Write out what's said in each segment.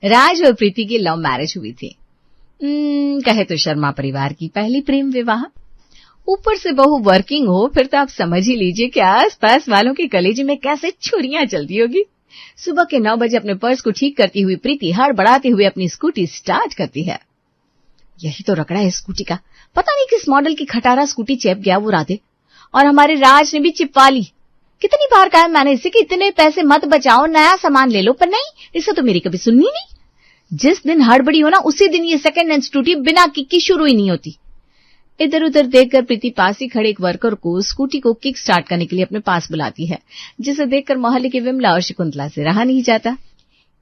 राज और प्रीति की love marriage हुई थी। कहे तो शर्मा परिवार की पहली प्रेम विवाह। ऊपर से बहू वर्किंग हो, फिर तो आप समझ ही लीजिए कि आस-पास वालों के कलेजे में कैसे छुरियां चलती होगी। सुबह के 9 बजे अपने पर्स को ठीक करती हुई प्रीति हड़बड़ाते हुए अपनी स्कूटी स्टार्ट करती है। यही तो रगड़ा है स्कूटी का, पता नहीं किस मॉडल की खटारा स्कूटी चेप गया वो राधे, और हमारे राज ने भी चिपवा ली। कितनी बार कहा मैंने इसे कि इतने पैसे मत बचाओ, नया सामान ले लो, पर नहीं, इसे तो मेरी कभी सुननी नहीं। जिस दिन हड़बड़ी हो ना, उसी दिन ये सेकंड हैंड स्कूटी बिना किक की शुरू ही नहीं होती। इधर उधर देखकर प्रीति पास ही खड़े एक वर्कर को स्कूटी को किक स्टार्ट करने के लिए अपने पास बुलाती है, जिसे देखकर मोहल्ले की विमला और शकुंतला से रहा नहीं जाता।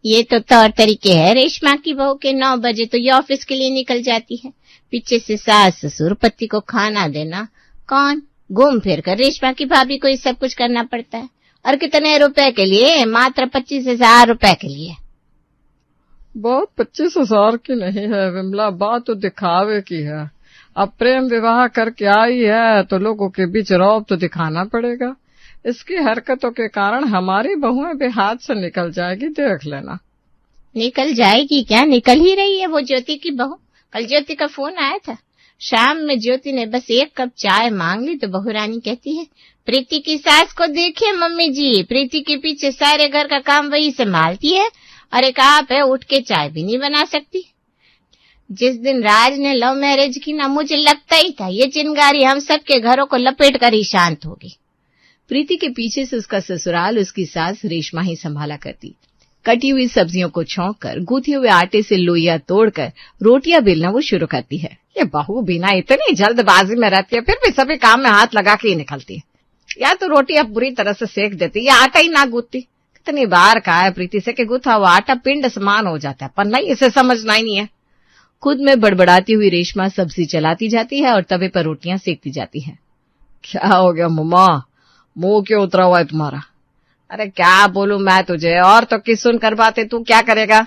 ये तो तौर तरीके है रेशमा की बहू के। 9 बजे तो ये ऑफिस के लिए निकल जाती है, पीछे से सास ससुर पति को खाना देना, कौन घूम फिर कर रेशमा की भाभी को ये सब कुछ करना पड़ता है। और कितने रुपए के लिए? मात्र 25,000 रुपए के लिए। बात 25,000 की नहीं है विमला, बात तो दिखावे की है। अब प्रेम विवाह करके आई है तो लोगों के बीच रौब तो दिखाना पड़ेगा। इसकी हरकतों के कारण हमारी बहुएं भी हाथ से निकल जाएगी, देख लेना। निकल जाएगी क्या? निकल ही रही है वो ज्योति की बहू। कल ज्योति का फोन आया था। शाम में ज्योति ने बस 1 कप चाय मांग ली तो बहू रानी कहती है, प्रीति की सास को देखिए मम्मी जी, प्रीति के पीछे सारे घर का काम वही संभालती है और एक आप है, उठ के चाय भी नहीं बना सकती। जिस दिन राज ने लव मैरिज की ना, मुझे लगता ही था ये चिंगारी हम सबके घरों को लपेट कर ही शांत होगी। प्रीति के पीछे से उसका ससुराल उसकी सास रेशमा ही संभाला करती। कटी हुई सब्जियों को छौंक कर, गूथे हुए आटे से लोइयां तोड़कर रोटियां बेलना वो शुरू करती है। ये बहू बिना इतनी जल्दबाजी में रहती है, फिर भी सभी काम में हाथ लगा के ही निकलती है। या तो रोटी अब बुरी तरह से सेक देती या आटा ही ना गूंथती। कितनी बार कहा है प्रीति से कि गूथा हुआ आटा पिंड समान हो जाता है, पर नहीं, इसे समझना ही नहीं है। खुद में बड़बड़ाती हुई रेशमा सब्जी चलाती जाती है और तवे पर रोटियां सेकती जाती है। क्या हो गया मम्मा, मुंह क्यों उतरा हुआ है तुम्हारा? अरे क्या बोलूं मैं तुझे, और तो किस सुन कर बातें, तू क्या करेगा?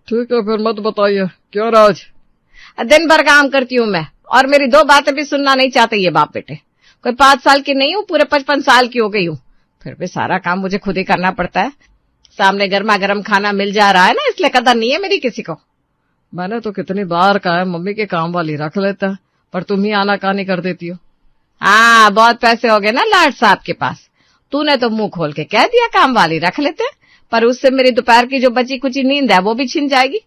ठीक है फिर मत बताइए। क्यों राज? दिन भर काम करती हूँ मैं, और मेरी 2 बातें भी सुनना नहीं चाहते ये बाप बेटे। कोई 5 साल की नहीं हूँ, पूरे 55 साल की हो गई हूँ, फिर भी सारा काम मुझे खुद ही करना पड़ता है। सामने गर्मा गर्म खाना मिल जा रहा है ना, इसलिए कदर नहीं है मेरी किसी को। मैंने तो कितनी बार कहा है मम्मी के काम वाली रख लेता है, पर तुम ही आनाकानी कर देती हो। हाँ, बहुत पैसे हो गए ना लाड साहब के पास, तूने तो मुंह खोल के कह दिया काम वाली रख लेते, पर उससे मेरी दोपहर की जो बची कुची नींद है वो भी छिन जाएगी।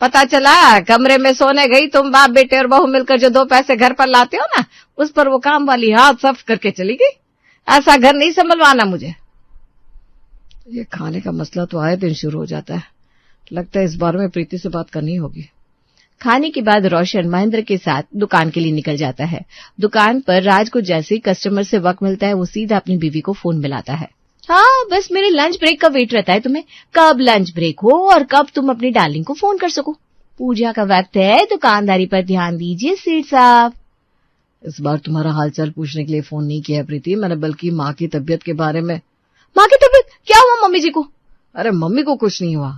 पता चला कमरे में सोने गई तुम बाप बेटे और बहू मिलकर जो 2 पैसे घर पर लाते हो ना, उस पर वो काम वाली हाथ साफ करके चली गई। ऐसा घर नहीं संभलवाना मुझे। ये खाने का मसला तो आए दिन शुरू हो जाता है, लगता है इस बार में प्रीति से बात करनी होगी। खाने के बाद रोशन महेंद्र के साथ दुकान के लिए निकल जाता है। दुकान पर राज को जैसे ही कस्टमर से वक्त मिलता है वो सीधा अपनी बीवी को फोन मिलाता है। हाँ, बस मेरे लंच ब्रेक का वेट रहता है तुम्हें, कब लंच ब्रेक हो और कब तुम अपनी डार्लिंग को फोन कर सको। पूजा का वक्त है, दुकानदारी पर ध्यान दीजिए सेठ साहब। इस बार तुम्हारा हालचाल पूछने के लिए फोन नहीं किया प्रीति मैंने, बल्कि माँ की तबीयत के बारे में। माँ की तबीयत? क्या हुआ मम्मी जी को? अरे मम्मी को कुछ नहीं हुआ,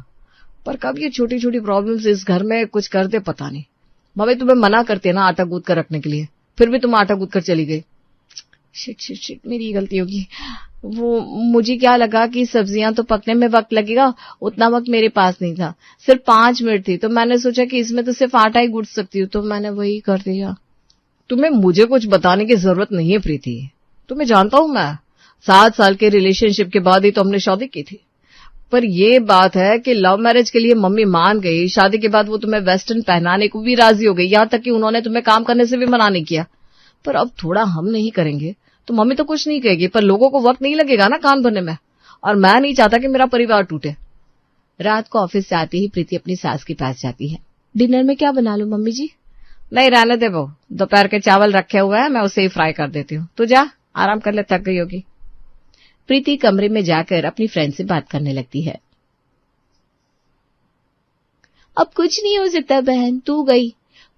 पर कब ये छोटी छोटी प्रॉब्लम्स इस घर में कुछ कर दे पता नहीं। मम्मी तुम्हें मना करती है ना आटा गूंथ कर रखने के लिए, फिर भी तुम आटा गूंथ कर चली गई। शिट, मेरी गलती होगी। वो मुझे क्या लगा कि सब्जियां तो पकने में वक्त लगेगा, उतना वक्त मेरे पास नहीं था, सिर्फ 5 मिनट थी, तो मैंने सोचा कि इसमें तो सिर्फ आटा ही गूंथ सकती हूँ, तो मैंने वही कर दिया। तुम्हें मुझे कुछ बताने की जरूरत नहीं है प्रीति, तुम्हें जानता हूँ मैं। 7 साल के रिलेशनशिप के बाद ही तो हमने शादी की थी, पर ये बात है कि लव मैरिज के लिए मम्मी मान गई, शादी के बाद वो तुम्हें वेस्टर्न पहनाने को भी राजी हो गई, यहाँ तक कि उन्होंने तुम्हें काम करने से भी मना नहीं किया। पर अब थोड़ा हम नहीं करेंगे तो मम्मी तो कुछ नहीं कहेगी, पर लोगों को वक्त नहीं लगेगा ना कान भरने में, और मैं नहीं चाहता कि मेरा परिवार टूटे। रात को ऑफिस से आते ही प्रीति अपनी सास के पास जाती है। डिनर में क्या बना लूं मम्मी जी? नहीं रहने दे, वो दोपहर के चावल रखे हुए हैं, मैं उसे ही फ्राई कर देती हूँ, तू जा आराम कर ले, थक गई होगी। प्रीति कमरे में जाकर अपनी फ्रेंड से बात करने लगती है। अब कुछ नहीं हो सकता बहन, तू गई,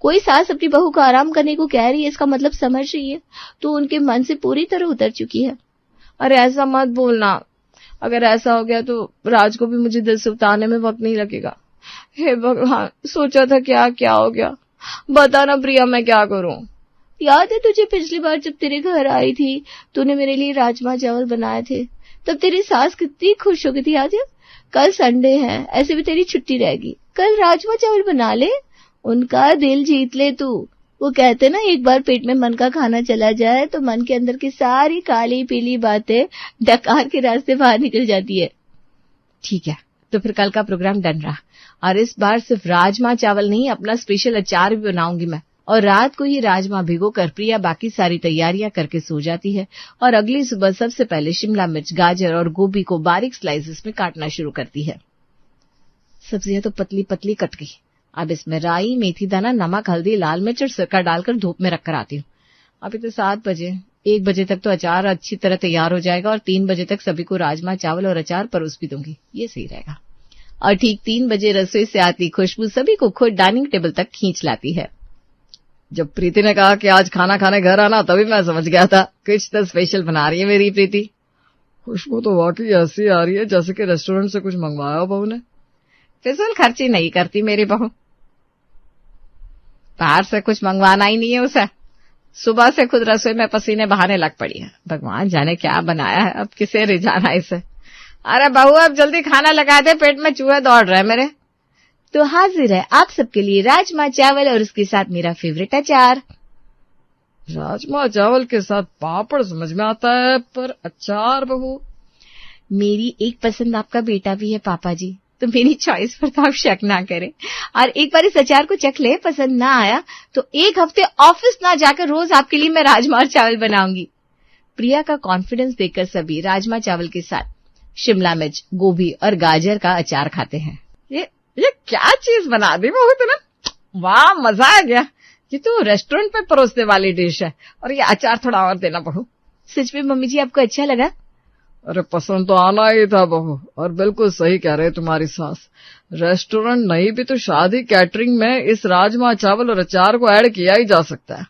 कोई सास अपनी बहू को आराम करने को कह रही है, इसका मतलब समझ रही है, तो उनके मन से पूरी तरह उतर चुकी है। अरे ऐसा मत बोलना, अगर ऐसा हो गया तो राज को भी मुझे दिल से उतारने में वक्त नहीं लगेगा। हे भगवान, सोचा था क्या क्या हो गया, बता ना प्रिया मैं क्या करूं। याद है तुझे पिछली बार जब तेरे घर आई थी, तूने मेरे लिए राजमा चावल बनाए थे, तब तेरी सास कितनी खुश हो गई थी, याद है? कल संडे है, ऐसे भी तेरी छुट्टी रहेगी, कल राजमा चावल बना ले, उनका दिल जीत ले तू। वो कहते ना, एक बार पेट में मन का खाना चला जाए तो मन के अंदर की सारी काली पीली बातें डकार के रास्ते बाहर निकल जाती है। ठीक है, तो फिर कल का प्रोग्राम डन रहा। और इस बार सिर्फ राजमा चावल नहीं, अपना स्पेशल अचार भी बनाऊंगी मैं। और रात को ही राजमा भिगो कर प्रिया बाकी सारी तैयारियां करके सो जाती है और अगली सुबह सबसे पहले शिमला मिर्च, गाजर और गोभी को बारीक स्लाइसेस में काटना शुरू करती है। सब्जियां तो पतली पतली कट गई। अब इसमें राई, मेथी दाना, नमक, हल्दी, लाल मिर्च और सिरका डालकर धूप में रखकर आती हूँ। अभी तो 7 बजे, 1 बजे तक तो अचार अच्छी तरह तैयार हो जाएगा और 3 बजे तक सभी को राजमा चावल और अचार परोस भी दूंगी। ये सही रहेगा। और ठीक 3 बजे रसोई से आती खुशबू सभी को खुद डाइनिंग टेबल तक खींच लाती है। जब प्रीति ने कहा कि आज खाना खाने घर आना, तभी मैं समझ गया था कुछ तो स्पेशल बना रही है मेरी प्रीति। खुशबू तो वाकई ऐसी आ रही है जैसे कि रेस्टोरेंट से कुछ मंगवाया हो बहू ने। फिजूल खर्ची नहीं करती मेरी बहू, बाहर से कुछ मंगवाना ही नहीं है उसे। सुबह से खुद रसोई में पसीने बहाने लग पड़ी है। भगवान जाने क्या बनाया है, अब किसे रिझाना इसे। अरे बहू अब जल्दी खाना लगा दे, पेट में चूहे दौड़ रहे मेरे। तो हाजिर है आप सबके लिए राजमा चावल और उसके साथ मेरा फेवरेट अचार। राजमा चावल के साथ पापड़ समझ में आता है, पर अचार बहू? मेरी एक पसंद आपका बेटा भी है पापा जी, तो मेरी चॉइस पर तो आप शक ना करें। और एक बार इस अचार को चख ले, पसंद ना आया तो 1 हफ्ते ऑफिस ना जाकर रोज आपके लिए मैं राजमा और चावल बनाऊंगी। प्रिया का कॉन्फिडेंस देखकर सभी राजमा चावल के साथ शिमला मिर्च, गोभी और गाजर का अचार खाते हैं। ये क्या चीज बना दी बहू तूने, वाह मजा आ गया। ये तो रेस्टोरेंट पे परोसने वाली डिश है। और ये अचार थोड़ा और देना बहू। सच में मम्मी जी आपको अच्छा लगा? अरे पसंद तो आना ही था बहू। और बिल्कुल सही कह रहे तुम्हारी सास, रेस्टोरेंट नहीं भी तो शादी कैटरिंग में इस राजमा चावल और अचार को ऐड किया ही जा सकता है।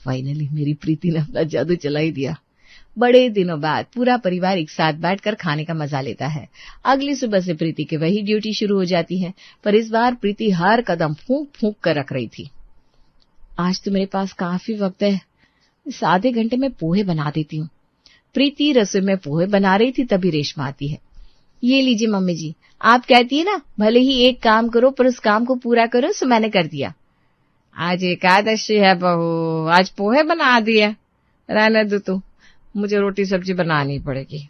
फाइनली मेरी प्रीति ने अपना जादू चला ही दिया। बड़े दिनों बाद पूरा परिवार एक साथ बैठकर खाने का मजा लेता है। अगली सुबह से प्रीति की वही ड्यूटी शुरू हो जाती है, पर इस बार प्रीति हर कदम फूंक फूंक कर रख रही थी। आज तो मेरे पास काफी वक्त है, इस आधे घंटे में पोहे बना देती हूँ। प्रीति रसोई में पोहे बना रही थी, तभी रेशमा आती है। ये लीजिए मम्मी जी, आप कहती है ना भले ही एक काम करो पर उस काम को पूरा करो, सो मैंने कर दिया। आज एकादशी है बहू, आज पोहे बना दिए। रहने दो तू, मुझे रोटी सब्जी बनानी पड़ेगी।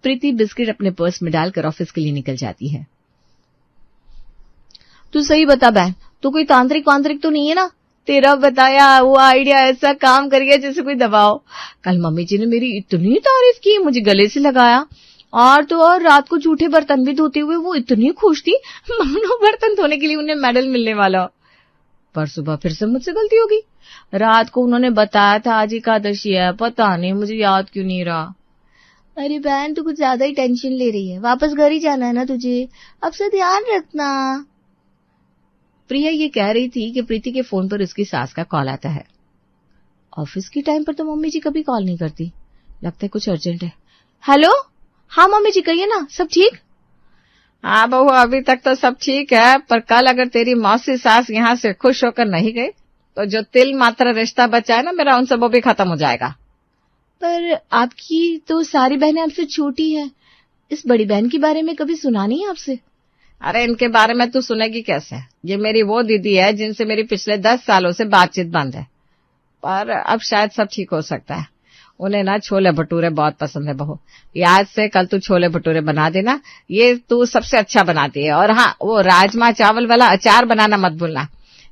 प्रीति बिस्किट अपने पर्स में डालकर ऑफिस के लिए निकल जाती है। तू सही बता बहन, तू कोई तांत्रिक वांत्रिक तो नहीं है ना? तेरा बताया वो आइडिया ऐसा काम कर गया जैसे कोई दबाव। कल मम्मी जी ने मेरी इतनी तारीफ की, मुझे गले से लगाया। और तो और रात को जूठे बर्तन भी धोते हुए वो इतनी खुश थी, मानो बर्तन धोने के लिए उन्हें मेडल मिलने वाला। पर सुबह फिर से मुझसे गलती होगी। रात को उन्होंने बताया था आज एकादशी है, पता नहीं मुझे याद क्यों नहीं रहा। अरे बहन तू कुछ ज्यादा ही टेंशन ले रही है, वापस घर ही जाना है ना तुझे, अब से ध्यान रखना। प्रिया ये कह रही थी कि प्रीति के फोन पर उसकी सास का कॉल आता है। ऑफिस की टाइम पर तो मम्मी जी कभी कॉल नहीं करती, लगता है कुछ अर्जेंट है। हेलो, हाँ मम्मी जी कहिए ना, सब ठीक? हाँ बहू, अभी तक तो सब ठीक है, पर कल अगर तेरी मौसी सास यहाँ से खुश होकर नहीं गई तो जो तिल मात्र रिश्ता बचा है ना मेरा, उनसे वो भी खत्म हो जाएगा। पर आपकी तो सारी बहनें आपसे छोटी है, इस बड़ी बहन के बारे में कभी सुना नहीं आपसे? अरे इनके बारे में तू सुनेगी कैसे? ये मेरी वो दीदी है जिनसे मेरी पिछले 10 सालों से बातचीत बंद है, पर अब शायद सब ठीक हो सकता है। उन्हें ना छोले भटूरे बहुत पसंद है बहू, याद से कल तू छोले भटूरे बना देना, ये तू सबसे अच्छा बनाती है। और हाँ, वो राजमा चावल वाला अचार बनाना मत भूलना,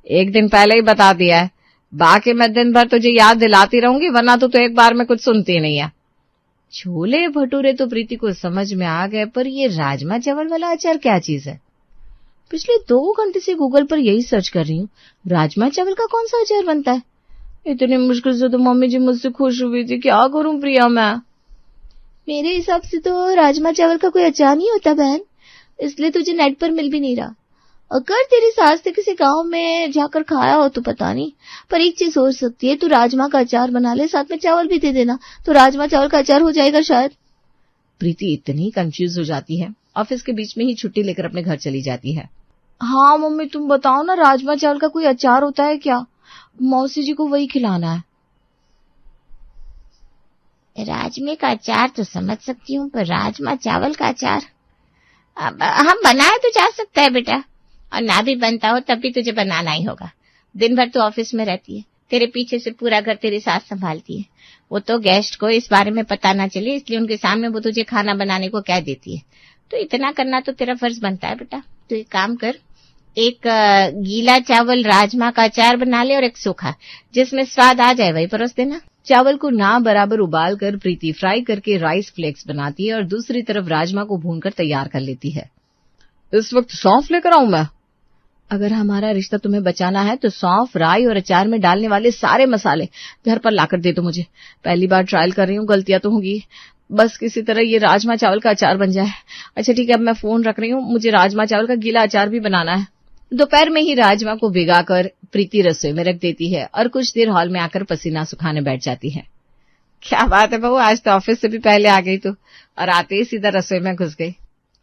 एक दिन पहले ही बता दिया है। बाकी मैं दिन भर तुझे याद दिलाती रहूंगी, वरना तो एक बार में कुछ सुनती नहीं है। छोले भटूरे तो प्रीति को समझ में आ गए, पर ये राजमा चावल वाला अचार क्या चीज है? पिछले 2 घंटे से गूगल पर यही सर्च कर रही हूँ, राजमा चावल का कौन सा अचार बनता है? इतनी मुश्किल से तो मम्मी जी मुझसे खुश हुई थी, क्या करूं प्रिया मैं? मेरे हिसाब से तो राजमा चावल का कोई अचार नहीं होता बहन, इसलिए तुझे नेट पर मिल भी नहीं रहा। अगर तेरी सास ने किसी गांव में जाकर खाया हो तो पता नहीं, पर एक चीज सोच सकती है, तू राजमा का अचार बना ले, साथ में चावल भी दे देना, तो राजमा चावल का अचार हो जाएगा शायद। प्रीति इतनी कंफ्यूज हो जाती है, ऑफिस के बीच में ही छुट्टी लेकर अपने घर चली जाती है। हाँ मम्मी तुम बताओ ना, राजमा चावल का कोई अचार होता है क्या? मौसी जी को वही खिलाना है। राजमे का अचार तो समझ सकती हूँ, पर राजमा चावल का अचार हम बनाए तो जा सकता है बेटा, और ना भी बनता हो तब भी तुझे बनाना ही होगा। दिन भर तो ऑफिस में रहती है, तेरे पीछे से पूरा घर तेरी सास संभालती है। वो तो गेस्ट को इस बारे में पता ना चले, इसलिए उनके सामने वो तुझे खाना बनाने को कह देती है। तो इतना करना तो तेरा फर्ज बनता है बेटा। तो एक काम कर, एक गीला चावल राजमा का अचार बना ले और एक सूखा, जिसमें स्वाद आ जाए वही परोस देना। चावल को ना बराबर उबाल कर प्रीति फ्राई करके राइस फ्लेक्स बनाती है और दूसरी तरफ राजमा को भूनकर तैयार कर लेती है। इस वक्त सौंफ लेकर आऊं मैं? अगर हमारा रिश्ता तुम्हें बचाना है तो सौंफ, राई और अचार में डालने वाले सारे मसाले घर पर लाकर दे दो मुझे। पहली बार ट्रायल कर रही हूँ, गलतियां तो होंगी, बस किसी तरह ये राजमा चावल का अचार बन जाए। अच्छा ठीक है, अब मैं फोन रख रही हूँ, मुझे राजमा चावल का गीला अचार भी बनाना है। दोपहर में ही राजमा को भिगाकर प्रीति रसोई में रख देती है और कुछ देर हॉल में आकर पसीना सुखाने बैठ जाती है। क्या बात है बहू, आज तो ऑफिस से भी पहले आ गई तू, और आते ही सीधा रसोई में घुस गई।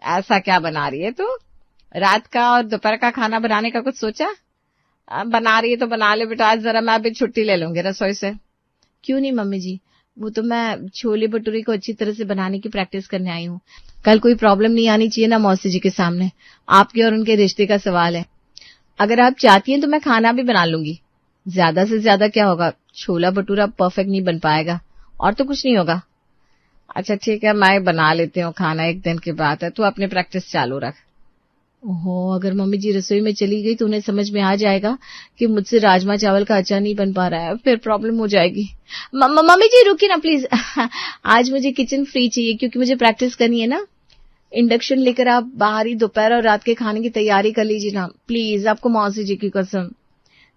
ऐसा क्या बना रही है तू? रात का और दोपहर का खाना बनाने का कुछ सोचा? बना रही है तो बना ले बेटा, आज जरा मैं अभी छुट्टी ले लूंगी रसोई से। क्यों नहीं मम्मी जी, वो तो मैं छोले भटूरे को अच्छी तरह से बनाने की प्रैक्टिस करने आई हूँ। कल कोई प्रॉब्लम नहीं आनी चाहिए ना मौसी जी के सामने। आपके और उनके रिश्ते का सवाल है। अगर आप चाहती हैं तो मैं खाना भी बना लूंगी। ज्यादा से ज्यादा क्या होगा, छोला भटूरा परफेक्ट नहीं बन पाएगा और तो कुछ नहीं होगा। अच्छा ठीक है, मैं बना लेती हूँ खाना, एक दिन की बात है, तू अपनी प्रैक्टिस चालू रख। ओहो, अगर मम्मी जी रसोई में चली गई तो उन्हें समझ में आ जाएगा कि मुझसे राजमा चावल का अचार नहीं बन पा रहा है, फिर प्रॉब्लम हो जाएगी। मम्मी जी रुकिए ना प्लीज, आज मुझे किचन फ्री चाहिए क्योंकि मुझे प्रैक्टिस करनी है ना। इंडक्शन लेकर आप बाहरी दोपहर और रात के खाने की तैयारी कर लीजिए ना प्लीज, आपको मौसी जी की कसम।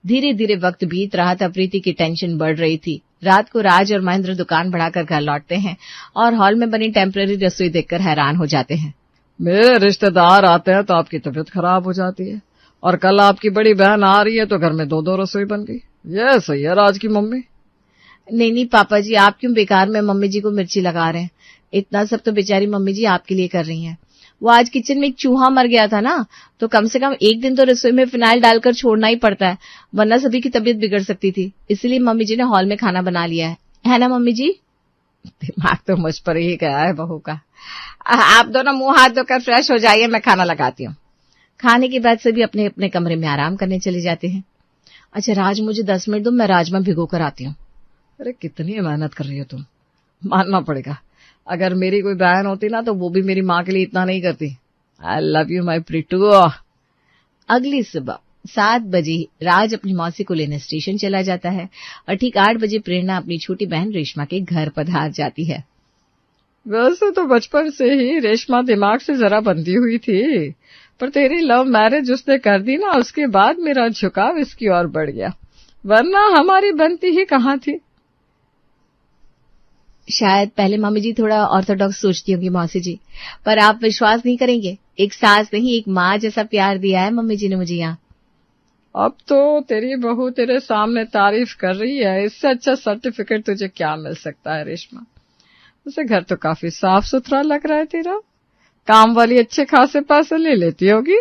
धीरे धीरे वक्त बीत रहा था, प्रीति की टेंशन बढ़ रही थी। रात को राज और महेंद्र दुकान बढ़ाकर घर लौटते हैं और हॉल में बनी टेम्पररी रसोई देखकर हैरान हो जाते हैं। मेरे रिश्तेदार आते हैं तो आपकी तबीयत खराब हो जाती है, और कल आपकी बड़ी बहन आ रही है तो घर में दो दो रसोई बन गई। ये सही है राज की मम्मी। नहीं पापा जी, आप क्यों बेकार में मम्मी जी को मिर्ची लगा रहे हैं? इतना सब तो बेचारी मम्मी जी आपके लिए कर रही हैं। वो आज किचन में एक चूहा मर गया था ना, तो कम से कम एक दिन तो रसोई में फिनाइल डालकर छोड़ना ही पड़ता है, वरना सभी की तबीयत बिगड़ सकती थी। इसलिए मम्मी जी ने हॉल में खाना बना लिया है ना मम्मी जी? दिमाग तो मुझ पर ही गया है बहू का। आप दोनों मुंह हाथ धोकर फ्रेश हो जाइए, मैं खाना लगाती हूँ। खाने के बाद सभी अपने अपने कमरे में आराम करने चले जाते हैं। अच्छा राज, मुझे 10 मिनट दो, मैं राजमा भिगो कर आती हूँ। अरे कितनी मेहनत कर रही हो तुम, मानना पड़ेगा। अगर मेरी कोई बहन होती ना तो वो भी मेरी माँ के लिए इतना नहीं करती। I love you my pretty. अगली सुबह 7 बजे राज अपनी मौसी को लेने स्टेशन चला जाता है और ठीक 8 बजे प्रेरणा अपनी छोटी बहन रेशमा के घर पधार जाती है। वैसे तो बचपन से ही रेशमा दिमाग से जरा बंधी हुई थी, पर तेरी लव मैरिज उसने कर दी ना, उसके बाद मेरा झुकाव इसकी ओर बढ़ गया, वरना हमारी बनती ही कहाँ थी। शायद पहले मम्मी जी थोड़ा ऑर्थोडॉक्स सोचती होंगी मौसी जी, पर आप विश्वास नहीं करेंगे, एक सास नहीं एक माँ जैसा प्यार दिया है मम्मी जी ने मुझे यहाँ। अब तो तेरी बहू तेरे सामने तारीफ कर रही है, इससे अच्छा सर्टिफिकेट तुझे क्या मिल सकता है रेशमा। उसे घर तो काफी साफ सुथरा लग रहा है तेरा, काम वाली अच्छे खासे पैसे ले लेती होगी।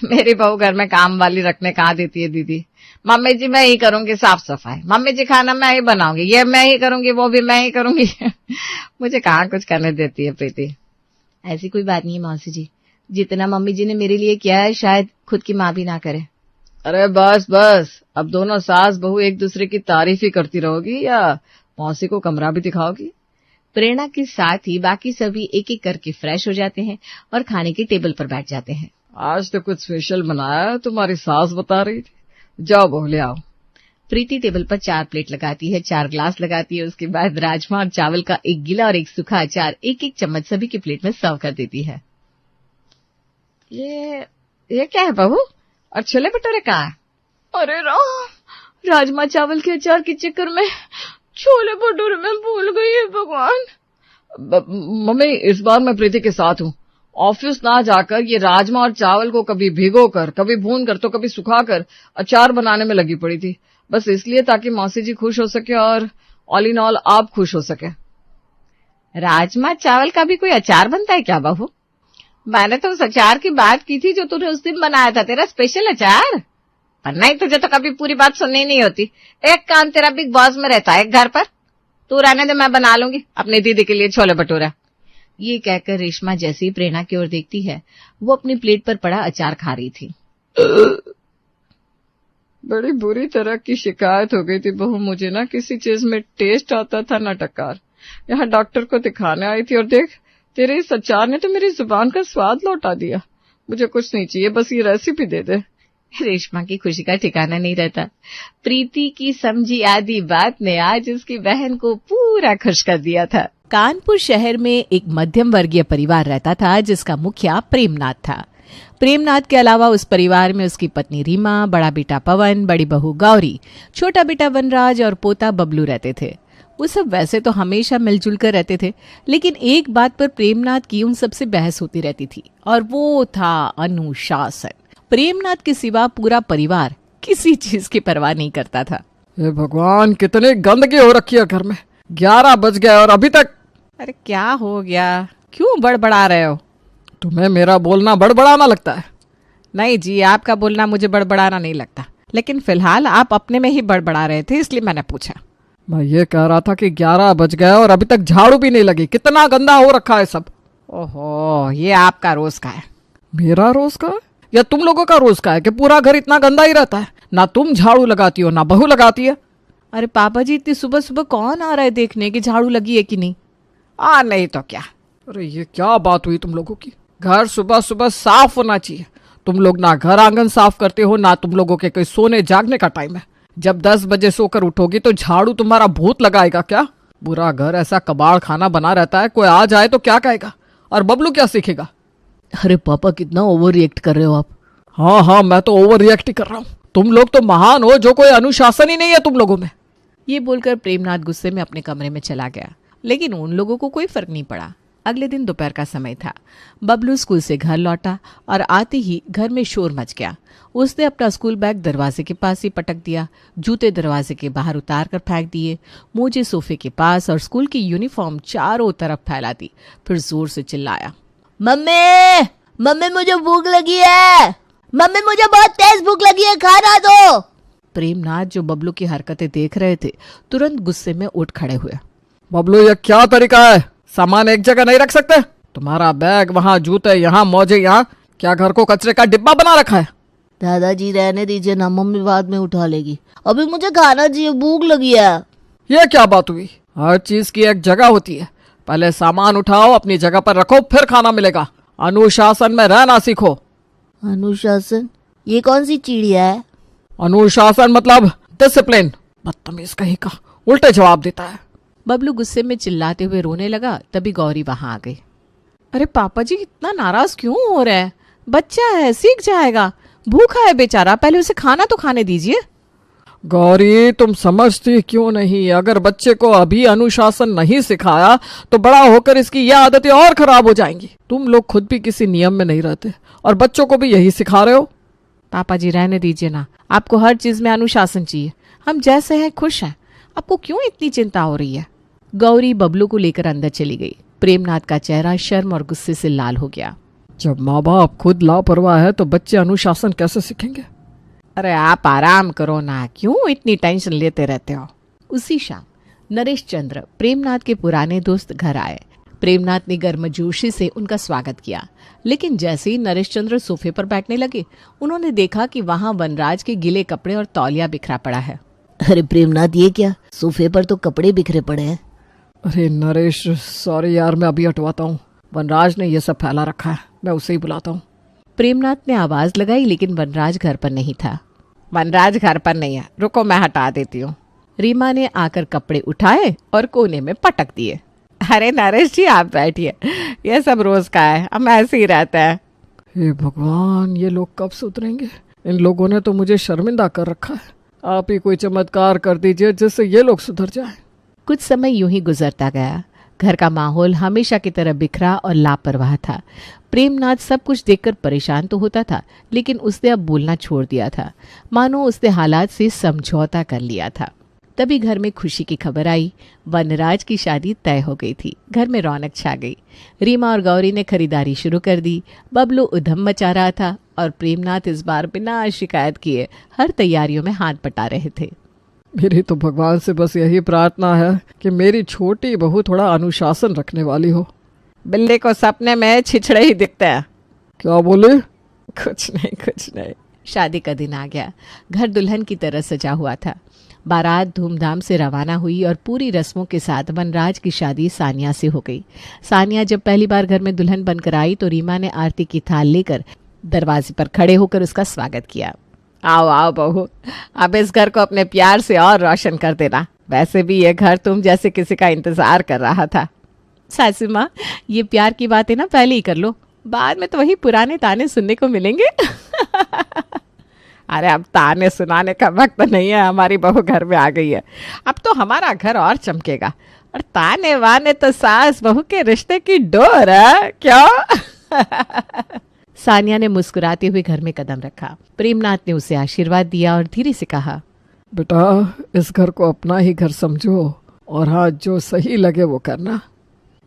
मेरी बहू घर में काम वाली रखने कहाँ देती है दीदी। मम्मी जी मैं ही करूंगी साफ सफाई, मम्मी जी खाना मैं ही बनाऊंगी, ये मैं ही करूंगी, वो भी मैं ही करूंगी। मुझे कहाँ कुछ करने देती है प्रीति। ऐसी कोई बात नहीं है मौसी जी, जितना मम्मी जी ने मेरे लिए किया है शायद खुद की माँ भी ना करे। अरे बस बस, अब दोनों सास बहू एक दूसरे की तारीफ ही करती रहोगी या मौसी को कमरा भी दिखाओगी? प्रेरणा के साथ ही बाकी सभी एक एक करके फ्रेश हो जाते हैं और खाने के टेबल पर बैठ जाते हैं। आज तो कुछ स्पेशल बनाया है, तुम्हारी सास बता रही थी। जाओ बहू ले आओ। प्रीति टेबल पर 4 प्लेट लगाती है, 4 ग्लास लगाती है, उसके बाद राजमा और चावल का एक गीला और एक सूखा अचार एक एक चम्मच सभी की प्लेट में सर्व कर देती है। ये क्या है बहू, और छोले भटूरे कहाँ है? अरे राम, राजमा चावल के अचार के चक्कर में छोले भटूरे में भूल गई है भगवान। मम्मी इस बार मैं प्रीति के साथ हूँ। ऑफिस ना जाकर ये राजमा और चावल को कभी भिगो कर, कभी भून कर, तो कभी सुखा कर अचार बनाने में लगी पड़ी थी, बस इसलिए ताकि मौसी जी खुश हो सके और ऑल इन ऑल आप खुश हो सके। राजमा चावल का भी कोई अचार बनता है क्या बहू? मैंने तो उस अचार की बात की थी जो तूने उस दिन बनाया था, तेरा स्पेशल अचार। पर नहीं, तुझे तो कभी पूरी बात सुननी नहीं होती। एक कान तेरा बिग बॉस में रहता है घर पर। तू रहने दे, मैं बना लूंगी अपनी दीदी के लिए छोले भटूरा। ये कहकर रेशमा जैसे ही प्रेरणा की ओर देखती है, वो अपनी प्लेट पर पड़ा अचार खा रही थी। बड़ी बुरी तरह की शिकायत हो गई थी बहू मुझे ना, किसी चीज में टेस्ट आता था ना टकार। यहाँ डॉक्टर को दिखाने आई थी और देख तेरे इस अचार ने तो मेरी जुबान का स्वाद लौटा दिया। मुझे कुछ नहीं चाहिए, बस ये रेसिपी दे दे। रेशमा की खुशी का ठिकाना नहीं रहता। प्रीति की समझी आधी बात ने आज उसकी बहन को पूरा खुश कर दिया था। कानपुर शहर में एक मध्यम वर्गीय परिवार रहता था जिसका मुखिया प्रेमनाथ था। प्रेमनाथ के अलावा उस परिवार में उसकी पत्नी रीमा, बड़ा बेटा पवन, बड़ी बहू गौरी, छोटा बेटा वनराज और पोता बबलू रहते थे। वो सब वैसे तो हमेशा मिलजुल कर रहते थे, लेकिन एक बात पर प्रेमनाथ की उन सबसे बहस होती रहती थी और वो था अनुशासन। प्रेमनाथ के सिवा पूरा परिवार किसी चीज की परवाह नहीं करता था। हे भगवान, कितने गंदगी हो रखी है घर में। 11 बज गए और अभी तक। अरे क्या हो गया, क्यों बड़बड़ा रहे हो? तुम्हें मेरा बोलना बड़बड़ाना लगता है? नहीं जी, आपका बोलना मुझे बड़बड़ाना नहीं लगता, लेकिन फिलहाल आप अपने में ही बड़बड़ा रहे थे, इसलिए मैंने पूछा। मैं ये कह रहा था कि 11 बज गए और अभी तक झाड़ू भी नहीं लगी। कितना गंदा हो रखा है सब। ओहो, ये आपका रोज का है। मेरा रोज का है या तुम लोगों का रोज का है कि पूरा घर इतना गंदा ही रहता है? ना तुम झाड़ू लगाती हो ना बहू लगाती है। अरे पापा जी, इतनी सुबह सुबह कौन आ रहा है देखने कि झाड़ू लगी है कि नहीं? नहीं तो क्या। अरे ये क्या बात हुई तुम लोगों की? घर सुबह सुबह साफ होना चाहिए। तुम लोग ना घर आंगन साफ करते हो, ना तुम लोगों के कोई सोने जागने का टाइम है। जब 10 बजे सोकर उठोगी तो झाड़ू तुम्हारा भूत लगाएगा क्या? पूरा घर ऐसा कबाड़ खाना बना रहता है, कोई आ जाए तो क्या कहेगा? और बबलू क्या सीखेगा? अरे पापा, कितना ओवर रिएक्ट कर रहे हो आप। हाँ, मैं तो ओवर रिएक्ट ही कर रहा हूँ। तुम लोग तो महान हो, जो कोई अनुशासन ही नहीं है तुम लोगों में। ये बोलकर प्रेमनाथ गुस्से में अपने कमरे में चला गया, लेकिन उन लोगों को कोई फर्क नहीं पड़ा। अगले दिन दोपहर का समय था। बबलू स्कूल से घर लौटा और आते ही घर में शोर मच गया। उसने अपना स्कूल बैग दरवाजे के पास ही पटक दिया, जूते दरवाजे के बाहर उतार कर फेंक दिए, मोजे सोफे के पास और स्कूल की यूनिफॉर्म चारों तरफ फैला दी। फिर जोर से चिल्लाया, मम्मी मम्मी मुझे भूख लगी है, मम्मी मुझे बहुत तेज भूख लगी है, खाना दो। प्रेमनाथ जो बबलू की हरकतें देख रहे थे, तुरंत गुस्से में उठ खड़े हुए। बबलू, ये क्या तरीका है? सामान एक जगह नहीं रख सकते? तुम्हारा बैग वहाँ, जूते यहाँ, मोजे यहाँ। क्या घर को कचरे का डिब्बा बना रखा है? दादाजी रहने दीजिए ना, मम्मी बाद में उठा लेगी। अभी मुझे खाना चाहिए, भूख लगी है। ये क्या बात हुई? हर चीज की एक जगह होती है। पहले सामान उठाओ, अपनी जगह पर रखो, फिर खाना मिलेगा। अनुशासन में रहना सीखो। अनुशासन? ये कौन सी चिड़िया है? अनुशासन मतलब डिसिप्लिन। बदतमीज कहीं का, उल्टे जवाब देता है। बबलू गुस्से में चिल्लाते हुए रोने लगा। तभी गौरी वहां आ गई। अरे पापा जी, इतना नाराज क्यों हो रहा है? बच्चा है, सीख जाएगा। भूखा है बेचारा, पहले उसे खाना तो खाने दीजिए। गौरी, तुम समझती क्यों नहीं? अगर बच्चे को अभी अनुशासन नहीं सिखाया तो बड़ा होकर इसकी ये आदतें और खराब हो जाएंगी। तुम लोग खुद भी किसी नियम में नहीं रहते और बच्चों को भी यही सिखा रहे हो। पापा जी रहने दीजिए ना, आपको हर चीज में अनुशासन चाहिए। हम जैसे हैं खुश हैं, आपको क्यों इतनी चिंता हो रही है? गौरी बबलू को लेकर अंदर चली गई। प्रेमनाथ का चेहरा शर्म और गुस्से से लाल हो गया। जब माँ बाप खुद लापरवाह है तो बच्चे अनुशासन कैसे सीखेंगे? अरे आप आराम करो ना, क्यों इतनी टेंशन लेते रहते हो? उसी शाम नरेश चंद्र, प्रेमनाथ के पुराने दोस्त, घर आए। प्रेमनाथ ने गर्मजोशी से उनका स्वागत किया, लेकिन जैसे ही नरेश चंद्र सोफे पर बैठने लगे, उन्होंने देखा कि वहां वनराज के गीले कपड़े और तौलिया बिखरा पड़ा है। अरे प्रेमनाथ, ये क्या? सोफे पर तो कपड़े बिखरे पड़े हैं। अरे नरेश, सॉरी यार, मैं अभी हटवाता हूँ। वनराज ने ये सब फैला रखा है, मैं उसे ही बुलाता हूँ। प्रेमनाथ ने आवाज लगाई, लेकिन वनराज घर पर नहीं था। वनराज घर पर नहीं है, रुको मैं हटा देती हूँ। रीमा ने आकर कपड़े उठाए और कोने में पटक दिए। अरे नरेश जी, आप बैठिए, ये सब रोज का है, हम ऐसे ही रहते हैं। हे भगवान, ये लोग कब सुधरेंगे? इन लोगों ने तो मुझे शर्मिंदा कर रखा है। आप ही कोई चमत्कार कर दीजिए जिससे ये लोग सुधर जाएं। कुछ समय यूं ही गुजरता गया। घर का माहौल हमेशा की तरह बिखरा और लापरवाह था। प्रेमनाथ सब कुछ देखकर परेशान तो होता था, लेकिन उसने अब बोलना छोड़ दिया था, मानो उसने हालात से समझौता कर लिया था। तभी घर में खुशी की खबर आई। वनराज की शादी तय हो गई थी। घर में रौनक छा गई। रीमा और गौरी ने खरीदारी शुरू कर दी। बबलू उधम मचा रहा था और प्रेमनाथ इस बार बिना शिकायत किए हर तैयारियों में हाथ बटा रहे थे। मेरी तो भगवान से बस यही प्रार्थना है कि मेरी छोटी बहू थोड़ा अनुशासन रखने वाली हो। बिल्ली को सपने में छिछड़े ही दिखते हैं। क्या बोले? कुछ नहीं। शादी का दिन आ गया। घर दुल्हन की तरह सजा हुआ था। बारात धूमधाम से रवाना हुई और पूरी रस्मों के साथ वनराज की शादी सानिया से हो गई। सानिया जब पहली बार घर में दुल्हन बनकर आई तो रीमा ने आरती की थाल लेकर दरवाजे पर खड़े होकर उसका स्वागत किया। आओ आओ बहू, अब इस घर को अपने प्यार से और रोशन कर देना। वैसे भी ये घर तुम जैसे किसी का इंतजार कर रहा था। सासू माँ, ये प्यार की बातें ना पहले ही कर लो, बाद में तो वही पुराने ताने सुनने को मिलेंगे। अरे अब ताने सुनाने का वक्त नहीं है, हमारी बहू घर में आ गई है। अब तो हमारा घर और चमकेगा। और ताने वाने तो सास बहू के रिश्ते की डोर है, क्यों? सानिया ने मुस्कुराते हुए घर में कदम रखा। प्रेमनाथ ने उसे आशीर्वाद दिया और धीरे से कहा, बेटा इस घर को अपना ही घर समझो और हाँ जो सही लगे वो करना।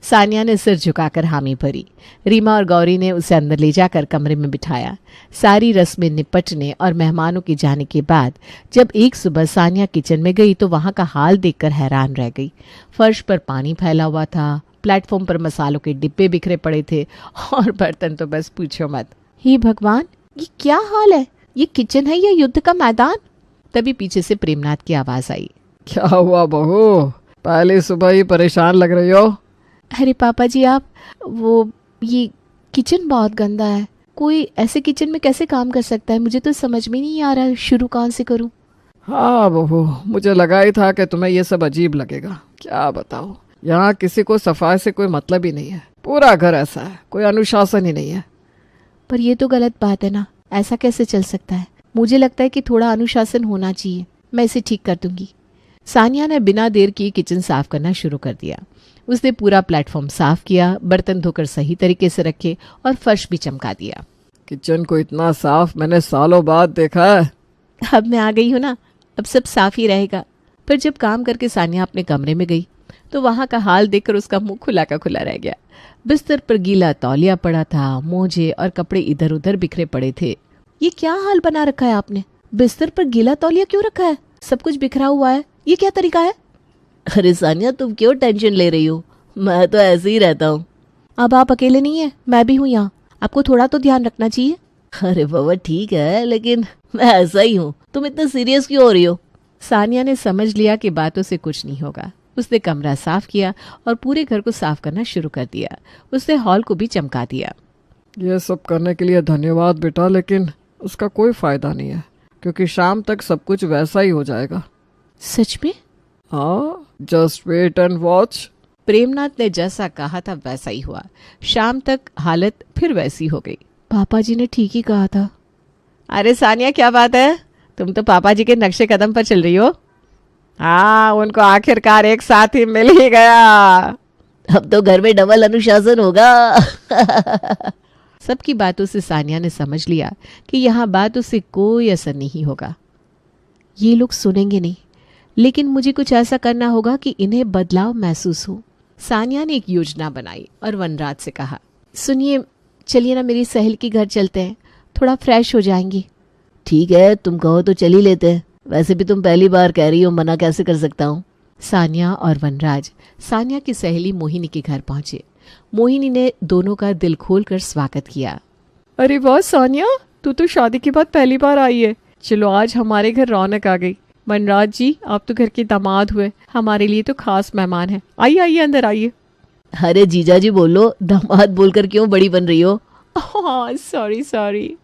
सानिया ने सिर झुकाकर हामी भरी। रीमा और गौरी ने उसे अंदर ले जाकर कमरे में बिठाया। सारी रस्में निपटने और मेहमानों के जाने के बाद जब एक सुबह सानिया किचन में गई तो वहां का हाल देखकर हैरान रह गई। फर्श पर पानी फैला हुआ था, प्लेटफॉर्म पर मसालों के डिब्बे बिखरे पड़े थे और बर्तन तो बस पूछो मत। हे भगवान, ये क्या हाल है? ये किचन है या युद्ध का मैदान? तभी पीछे से प्रेमनाथ की आवाज आई। क्या हुआ बहू, पहले सुबह ही परेशान लग रही हो? अरे पापा जी, आप ये किचन बहुत गंदा है। कोई ऐसे किचन में कैसे काम कर सकता है? मुझे तो समझ में नहीं आ रहा शुरू कहाँ से करूं। हाँ बहू, मुझे लगा ही था कि तुम्हें ये सब अजीब लगेगा। क्या बताओ, यहाँ किसी को सफाई से कोई मतलब ही नहीं है। पूरा घर ऐसा है, कोई अनुशासन ही नहीं है। पर ये तो गलत बात है ना, ऐसा कैसे चल सकता है? मुझे लगता है कि थोड़ा अनुशासन होना चाहिए। मैं इसे ठीक कर दूंगी। सानिया ने बिना देर किए किचन साफ करना शुरू कर दिया। उसने पूरा प्लेटफॉर्म साफ किया, बर्तन धोकर सही तरीके से रखे और फर्श भी चमका दिया। किचन को इतना साफ मैंने सालों बाद देखा है। अब मैं आ गई हूँ ना, अब सब साफ ही रहेगा। फिर जब काम करके सानिया अपने कमरे में गई तो वहां का हाल देखकर उसका मुंह खुला का खुला रह गया। बिस्तर पर गीला तौलिया पड़ा था, मोजे और कपड़े इधर उधर बिखरे पड़े थे। ये क्या हाल बना रखा है आपने? बिस्तर पर गीला तौलिया क्यों रखा है? सब कुछ बिखरा हुआ है, ये क्या तरीका है? अरे सानिया, तुम क्यों टेंशन ले रही हो? मैं तो ऐसे ही रहता हूँ। अब आप अकेले नहीं है, मैं भी हूँ यहाँ। आपको थोड़ा तो ध्यान रखना चाहिए। अरे बाबा ठीक है, लेकिन मैं ऐसा ही हूँ। तुम इतना सीरियस क्यों हो रही हो? सानिया ने समझ लिया कि बातों से कुछ नहीं होगा। उसने कमरा साफ किया और पूरे घर को साफ करना शुरू कर दिया। उसने हॉल को भी चमका दिया। ये सब करने के लिए धन्यवाद बेटा, लेकिन उसका कोई फायदा नहीं है क्योंकि शाम तक सब कुछ वैसा ही हो जाएगा। सच में? हाँ, just wait and watch. Premnath ने जैसा कहा था वैसा ही हुआ। शाम तक हालत फिर वैसी हो गई। पापा जी ने ठीक ही कहा था। अरे सानिया, क्या बात है? तुम तो पापा जी के नक्शे कदम पर चल रही हो। हाँ, उनको आखिरकार एक साथ ही मिल ही गया। अब तो घर में डबल अनुशासन होगा। सबकी बातों से सानिया ने समझ लिया कि यहाँ बातों से कोई असर नहीं होगा। ये लोग सुनेंगे नहीं, लेकिन मुझे कुछ ऐसा करना होगा कि इन्हें बदलाव महसूस हो। सानिया ने एक योजना बनाई और वनराज से कहा, सुनिए, चलिए ना मेरी सहेली के घर चलते हैं, थोड़ा फ्रेश हो जाएंगी। ठीक है, तुम कहो तो चल ही लेते हैं। वैसे भी तुम पहली बार कह रही हो, मना कैसे कर सकता हूँ। सानिया और वनराज सानिया की सहेली मोहिनी के घर पहुंचे। मोहिनी ने दोनों का दिल खोलकर स्वागत किया। अरे वाह सानिया, तू तो शादी के बाद पहली बार आई है। चलो आज हमारे घर रौनक आ गई। वनराज जी, आप तो घर के दामाद हुए, हमारे लिए तो खास मेहमान है। आइए आइए, अंदर आइए। अरे जीजा जी बोलो, दामाद बोलकर क्यों बड़ी बन रही हो? सॉरी।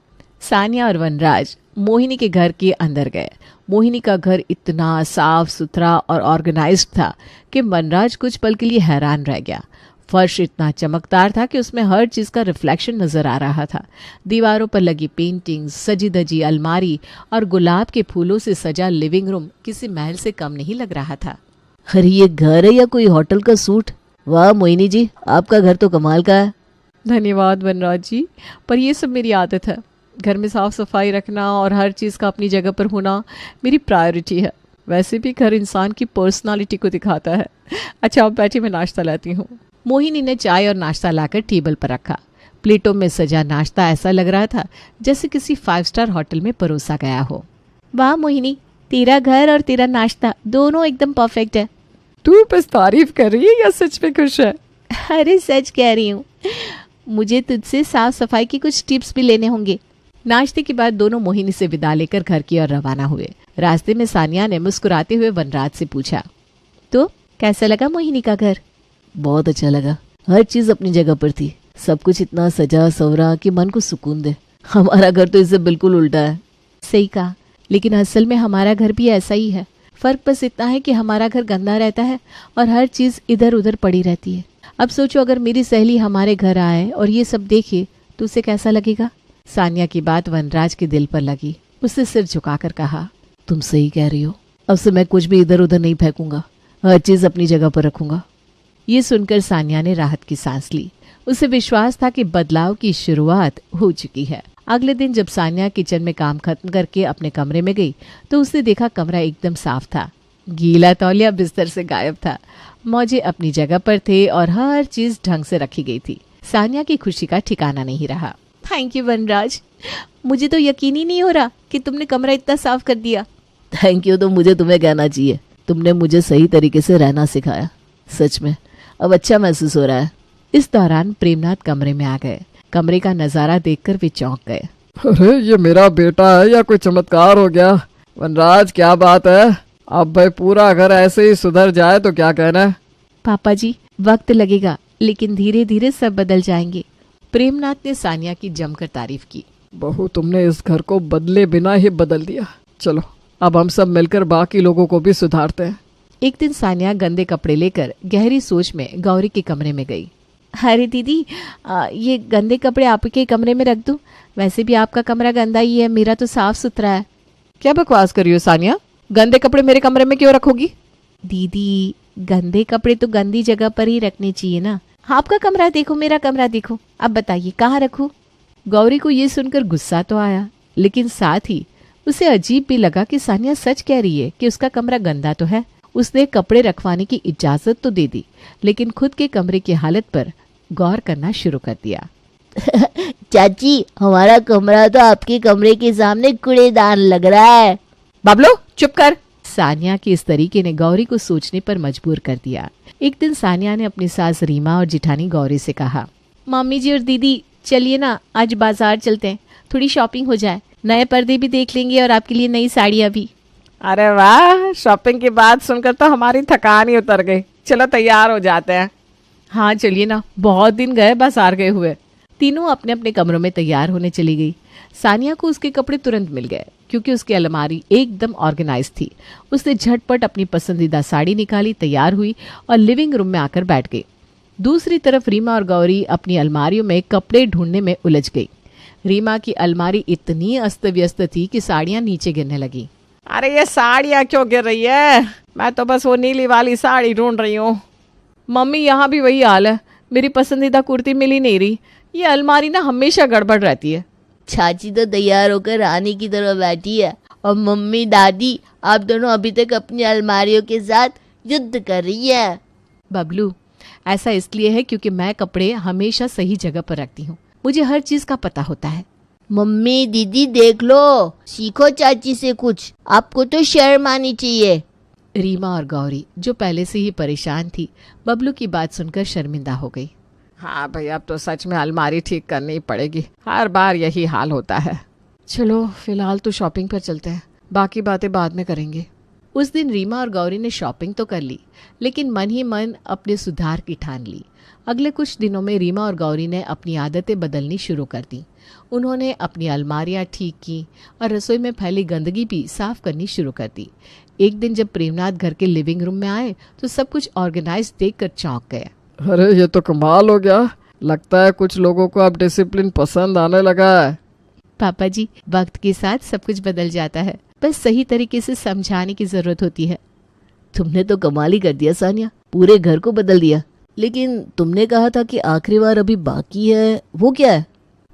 सानिया और वनराज मोहिनी के घर के अंदर गए। मोहिनी का घर इतना साफ सुथरा और ऑर्गेनाइज्ड था कि वनराज कुछ पल के लिए हैरान रह गया। फर्श इतना चमकदार था कि उसमें हर चीज का रिफ्लेक्शन नजर आ रहा था। दीवारों पर लगी पेंटिंग्स, सजी धजी अलमारी और गुलाब के फूलों से सजा लिविंग रूम किसी महल से कम नहीं लग रहा था। अरे ये घर है या कोई होटल का सूट? वाह मोहिनी जी, आपका घर तो कमाल का है। धन्यवाद वनराज जी, पर ये सब मेरी आदत है। घर में साफ सफाई रखना और हर चीज का अपनी जगह पर होना मेरी प्रायोरिटी है। वैसे भी घर इंसान की पर्सनालिटी को दिखाता है। अच्छा, आप बैठिए, मैं नाश्ता लाती हूँ। मोहिनी ने चाय और नाश्ता लाकर टेबल पर रखा। प्लेटों में सजा नाश्ता ऐसा लग रहा था जैसे किसी 5 स्टार होटल में परोसा गया हो। वाह मोहिनी, तेरा घर और तेरा नाश्ता दोनों एकदम परफेक्ट है। तू बस तारीफ कर रही है या सच में खुश है? अरे सच कह रही हूँ, मुझे तुझसे साफ सफाई की कुछ टिप्स भी लेने होंगे। नाश्ते के बाद दोनों मोहिनी से विदा लेकर घर की ओर रवाना हुए। रास्ते में सानिया ने मुस्कुराते हुए वनराज से पूछा, तो कैसा लगा मोहिनी का घर? बहुत अच्छा लगा, हर चीज अपनी जगह पर थी, सब कुछ इतना सजा सवरा कि मन को सुकून दे। हमारा घर तो इससे बिल्कुल उल्टा है। सही कहा, लेकिन असल में हमारा घर भी ऐसा ही है। फर्क बस इतना है कि हमारा घर गंदा रहता है और हर चीज इधर उधर पड़ी रहती है। अब सोचो, अगर मेरी सहेली हमारे घर आए और ये सब देखे तो उसे कैसा लगेगा? सानिया की बात वनराज के दिल पर लगी। उसने सिर झुकाकर कहा, तुम सही कह रही हो, अब से मैं कुछ भी इधर उधर नहीं फेंकूंगा, हर चीज अपनी जगह पर रखूंगा। ये सुनकर सानिया ने राहत की सांस ली। उसे विश्वास था कि बदलाव की शुरुआत हो चुकी है। अगले दिन जब सानिया किचन में काम खत्म करके अपने कमरे में गई तो उसने देखा कमरा एकदम साफ था। गीला तौलिया बिस्तर से गायब था, मौजे अपनी जगह पर थे और हर चीज ढंग से रखी गई थी। सानिया की खुशी का ठिकाना नहीं रहा। थैंक यू वनराज, मुझे तो यकीन ही नहीं हो रहा कि तुमने कमरा इतना साफ कर दिया। थैंक यू तो मुझे तुम्हें कहना चाहिए, तुमने मुझे सही तरीके से रहना सिखाया। सच में अब अच्छा महसूस हो रहा है। इस दौरान प्रेमनाथ कमरे में आ गए। कमरे का नजारा देखकर वे चौंक गए। अरे ये मेरा बेटा है या कोई चमत्कार हो गया? वनराज क्या बात है, अब भाई पूरा घर ऐसे ही सुधर जाए तो क्या कहना है? पापा जी, वक्त लगेगा लेकिन धीरे धीरे सब बदल जाएंगे। प्रेमनाथ ने सानिया की जमकर तारीफ की। बहू, तुमने इस घर को बदले बिना ही बदल दिया। चलो अब हम सब मिलकर बाकी लोगों को भी सुधारते हैं। एक दिन सानिया गंदे कपड़े लेकर गहरी सोच में गौरी के कमरे में गई। अरे दीदी, ये गंदे कपड़े आपके कमरे में रख दूं? वैसे भी आपका कमरा गंदा ही है, मेरा तो साफ सुथरा है। क्या बकवास कर रही हो सानिया? गंदे कपड़े मेरे कमरे में क्यों रखोगी? दीदी, गंदे कपड़े तो गंदी जगह पर ही रखने चाहिए ना। आपका कमरा देखो, मेरा कमरा देखो, अब बताइए कहाँ रखूं? गौरी को ये सुनकर गुस्सा तो आया, लेकिन साथ ही उसे अजीब भी लगा कि सानिया सच कह रही है कि उसका कमरा गंदा तो है। उसने कपड़े रखवाने की इजाजत तो दे दी, लेकिन खुद के कमरे की हालत पर गौर करना शुरू कर दिया। चाची, हमारा कमरा तो आपके कमरे के सामने कूड़ेदान लग रहा है। बाबलो चुप कर। सानिया के इस तरीके ने गौरी को सोचने पर मजबूर कर दिया। एक दिन सानिया ने अपनी सास रीमा और जिठानी गौरी से कहा, मम्मी जी और दीदी, चलिए ना आज बाजार चलते हैं, थोड़ी शॉपिंग हो जाए, नए पर्दे भी देख लेंगे और आपके लिए नई साड़ियाँ भी। अरे वाह, शॉपिंग की बात सुनकर तो हमारी थकान ही उतर गई। चलो तैयार हो जाते हैं। हाँ चलिए ना, बहुत दिन गए बाजार गए हुए। तीनों अपने अपने कमरों में तैयार होने चली गई। सानिया को उसके कपड़े तुरंत मिल गए क्योंकि उसकी अलमारी एकदम ऑर्गेनाइज थी। उसने झटपट अपनी पसंदीदा साड़ी निकाली, तैयार हुई और लिविंग रूम में आकर बैठ गई। दूसरी तरफ रीमा और गौरी अपनी अलमारियों में कपड़े ढूंढने में उलझ गई। रीमा की अलमारी इतनी अस्त व्यस्त थी कि साड़ियां नीचे गिरने लगी। अरे ये साड़ियाँ क्यों गिर रही है? मैं तो बस वो नीली वाली साड़ी ढूंढ रही हूँ। मम्मी यहाँ भी वही हाल है, मेरी पसंदीदा कुर्ती मिल ही नहीं रही। ये अलमारी ना हमेशा गड़बड़ रहती है। चाची तो तैयार होकर रानी की तरह बैठी है और मम्मी दादी आप दोनों अभी तक अपनी अलमारियों के साथ युद्ध कर रही है। बबलू, ऐसा इसलिए है क्योंकि मैं कपड़े हमेशा सही जगह पर रखती हूँ, मुझे हर चीज का पता होता है। मम्मी दीदी देख लो, सीखो चाची से कुछ, आपको तो शर्म आनी चाहिए। रीमा और गौरी जो पहले से ही परेशान थी, बबलू की बात सुनकर शर्मिंदा हो गई। हाँ भाई, अब तो सच में अलमारी ठीक करनी पड़ेगी, हर बार यही हाल होता है। चलो फिलहाल तो शॉपिंग पर चलते हैं, बाकी बातें बाद में करेंगे। उस दिन रीमा और गौरी ने शॉपिंग तो कर ली, लेकिन मन ही मन अपने सुधार की ठान ली। अगले कुछ दिनों में रीमा और गौरी ने अपनी आदतें बदलनी शुरू कर दी। उन्होंने अपनी अलमारियां ठीक की और रसोई में फैली गंदगी भी साफ करनी शुरू कर दी। एक दिन जब प्रेमनाथ घर के लिविंग रूम में आए तो सब कुछ ऑर्गेनाइज देखकर चौंक गए। अरे ये तो कमाल हो गया, लगता है कुछ लोगों को अब डिसिप्लिन पसंद आने लगा है। पापा जी, वक्त के साथ सब कुछ बदल जाता है, बस सही तरीके से समझाने की जरूरत होती है। तुमने तो कमाल ही कर दिया सानिया, पूरे घर को बदल दिया। लेकिन तुमने कहा था कि आखिरी बार अभी बाकी है, वो क्या है?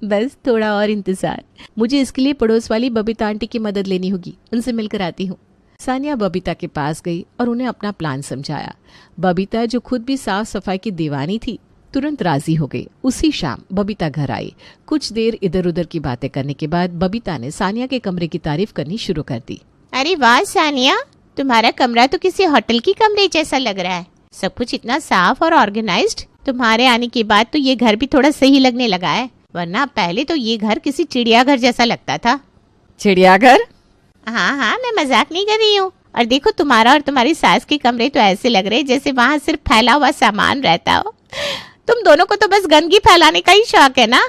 बस थोड़ा और इंतजार। मुझे इसके लिए पड़ोस वाली बबीता आंटी की मदद लेनी होगी, उनसे मिलकर आती हूँ। सानिया बबीता के पास गई और उन्हें अपना प्लान समझाया। बबीता जो खुद भी साफ सफाई की दीवानी थी, तुरंत राजी हो गई। उसी शाम बबीता घर आई। कुछ देर इधर उधर की बातें करने के बाद बबीता ने सानिया के कमरे की तारीफ करनी शुरू कर दी। अरे वाह सानिया, तुम्हारा कमरा तो किसी होटल की कमरे जैसा लग रहा है। सब कुछ इतना साफ और ऑर्गेनाइज्ड। तुम्हारे आने के बाद तो ये घर भी थोड़ा सही लगने लगा है, वरना पहले तो ये घर किसी चिड़ियाघर जैसा लगता था। चिड़ियाघर? हाँ हाँ, मैं मजाक नहीं कर रही हूँ। और देखो, तुम्हारा और तुम्हारी सास के कमरे तो ऐसे लग रहे जैसे वहाँ सिर्फ फैला हुआ सामान रहता हो। तुम दोनों को तो बस गंदगी फैलाने का ही शौक है ना।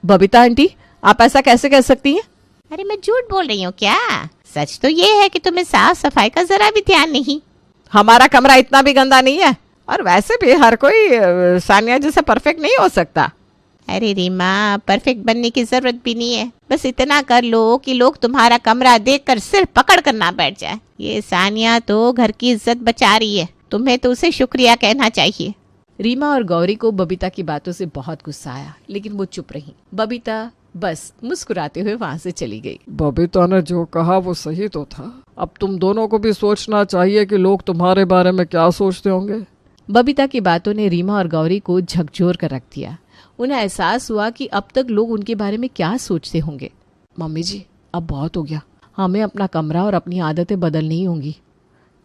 बबीता आंटी, आप ऐसा कैसे कह सकती हैं? अरे मैं झूठ बोल रही हूँ क्या? सच तो ये है कि तुम्हें साफ सफाई का जरा भी ध्यान नहीं। हमारा कमरा इतना भी गंदा नहीं है, और वैसे भी हर कोई सानिया जैसा परफेक्ट नहीं हो सकता। अरे रीमा, परफेक्ट बनने की जरूरत भी नहीं है। बस इतना कर लो कि लोग तुम्हारा कमरा देखकर सिर पकड़ कर ना बैठ जाए। ये सानिया तो घर की इज्जत बचा रही है, तुम्हें तो उसे शुक्रिया कहना चाहिए। रीमा और गौरी को बबीता की बातों से बहुत गुस्सा आया, लेकिन वो चुप रही। बबीता बस मुस्कुराते हुए वहां से चली गई। बबीता ने जो कहा वो सही तो था। अब तुम दोनों को भी सोचना चाहिए कि लोग तुम्हारे बारे में क्या सोचते होंगे। बबीता की बातों ने रीमा और गौरी को झकझोर कर रख दिया। उन्हें एहसास हुआ कि अब तक लोग उनके बारे में क्या सोचते होंगे। मम्मी जी, अब बहुत हो गया, हमें अपना कमरा और अपनी आदतें बदलनी ही होंगी।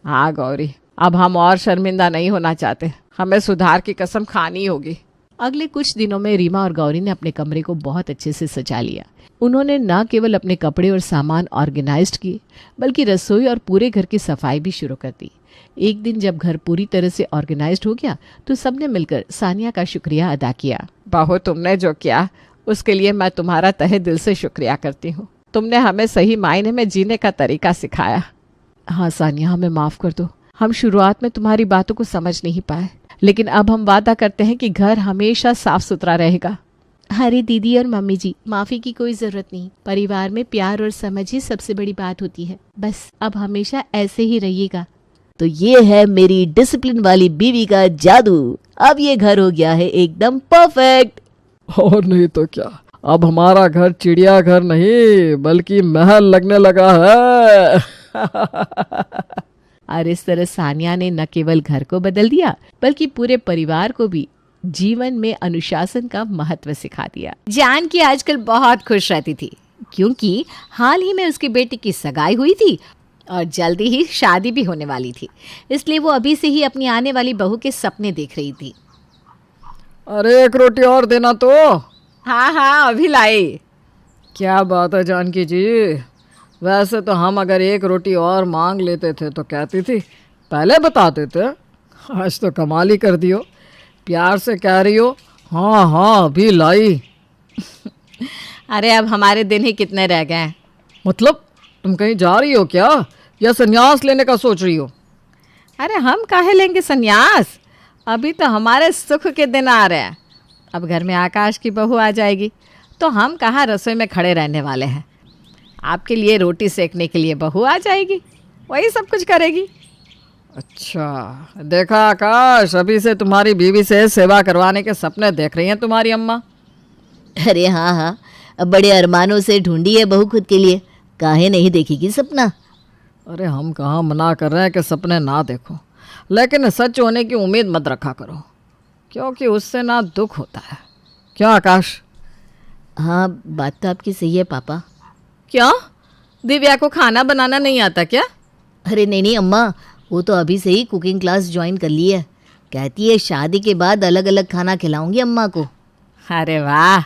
हाँ गौरी, अब हम और शर्मिंदा नहीं होना चाहते, हमें सुधार की कसम खानी होगी। अगले कुछ दिनों में रीमा और गौरी ने अपने कमरे को बहुत अच्छे से सजा लिया। उन्होंने न केवल अपने कपड़े और सामान ऑर्गेनाइज्ड किए, बल्कि रसोई और पूरे घर की सफाई भी शुरू कर दी। एक दिन जब घर पूरी तरह से ऑर्गेनाइज्ड हो गया तो सबने मिलकर सानिया का शुक्रिया अदा किया। बहू, तुमने जो किया उसके लिए मैं तुम्हारा तहे दिल से शुक्रिया करती हूँ। तुमने हमें सही मायने में जीने का तरीका सिखाया। हाँ सानिया, हमें माफ कर दो। हम शुरुआत में तुम्हारी बातों को समझ नहीं पाए, लेकिन अब हम वादा करते हैं कि घर हमेशा साफ सुथरा रहेगा। अरे दीदी और मम्मी जी, माफी की कोई जरूरत नहीं। परिवार में प्यार और समझ ही सबसे बड़ी बात होती है। बस अब हमेशा ऐसे ही रहिएगा। तो ये है मेरी डिसिप्लिन वाली बीवी का जादू। अब ये घर हो गया है एकदम परफेक्ट। और नहीं तो क्या, अब हमारा घर चिड़ियाघर नहीं बल्कि महल लगने लगा है। और इस तरह सानिया ने न केवल घर को बदल दिया, बल्कि पूरे परिवार को भी जीवन में अनुशासन का महत्व सिखा दिया। जानकी आजकल बहुत खुश रहती थी, क्योंकि हाल ही में उसकी बेटी की सगाई हुई थी और जल्दी ही शादी भी होने वाली थी। इसलिए वो अभी से ही अपनी आने वाली बहू के सपने देख रही थी। अरे एक रोटी और देना तो। हाँ हाँ, अभी लाई। क्या बात है जानकी जी, वैसे तो हम अगर एक रोटी और मांग लेते थे तो कहती थी पहले बता देते। आज तो कमाल ही कर दियो, प्यार से कह रही हो हाँ हाँ अभी लाई। अरे अब हमारे दिन ही कितने रह गए हैं। मतलब तुम कहीं जा रही हो क्या, या संन्यास लेने का सोच रही हो? अरे हम काहे लेंगे संन्यास, अभी तो हमारे सुख के दिन आ रहे हैं। अब घर में आकाश की बहू आ जाएगी तो हम कहाँ रसोई में खड़े रहने वाले हैं। आपके लिए रोटी सेकने के लिए बहू आ जाएगी, वही सब कुछ करेगी। अच्छा देखा आकाश, अभी से तुम्हारी बीवी से सेवा करवाने के सपने देख रही हैं तुम्हारी अम्मा। अरे हाँ हाँ, अब बड़े अरमानों से ढूंढी है बहू खुद के लिए, काहे नहीं देखेगी सपना। अरे हम कहाँ मना कर रहे हैं कि सपने ना देखो, लेकिन सच होने की उम्मीद मत रखा करो, क्योंकि उससे ना दुख होता है। क्या आकाश? हाँ बात तो आपकी सही है पापा। क्यों, दिव्या को खाना बनाना नहीं आता क्या? अरे नहीं नहीं अम्मा, वो तो अभी से ही कुकिंग क्लास ज्वाइन कर ली है। कहती है शादी के बाद अलग अलग खाना खिलाऊंगी अम्मा को। अरे वाह,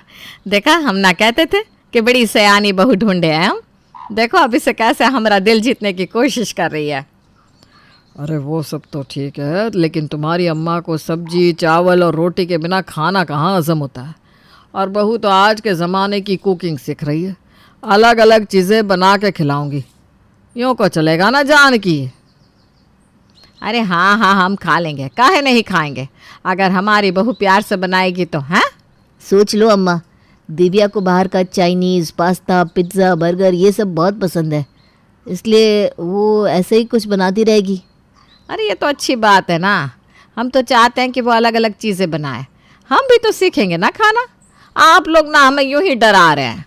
देखा हम ना कहते थे कि बड़ी सयानी बहू ढूंढे हैं हम। देखो अभी से कैसे हमारा दिल जीतने की कोशिश कर रही है। अरे वो सब तो ठीक है, लेकिन तुम्हारी अम्मा को सब्जी चावल और रोटी के बिना खाना कहाँ हजम होता है। और बहू तो आज के ज़माने की कुकिंग सीख रही है, अलग अलग चीज़ें बना के खिलाऊंगी। यूँ को चलेगा ना जानकी? अरे हाँ हाँ, हम खा लेंगे, काहे नहीं खाएंगे, अगर हमारी बहू प्यार से बनाएगी तो। हैं, सोच लो अम्मा, दिव्या को बाहर का चाइनीज़, पास्ता, पिज्ज़ा, बर्गर ये सब बहुत पसंद है, इसलिए वो ऐसे ही कुछ बनाती रहेगी। अरे ये तो अच्छी बात है ना, हम तो चाहते हैं कि वो अलग अलग चीज़ें बनाए, हम भी तो सीखेंगे ना खाना। आप लोग ना हमें यूं ही डरा रहे हैं।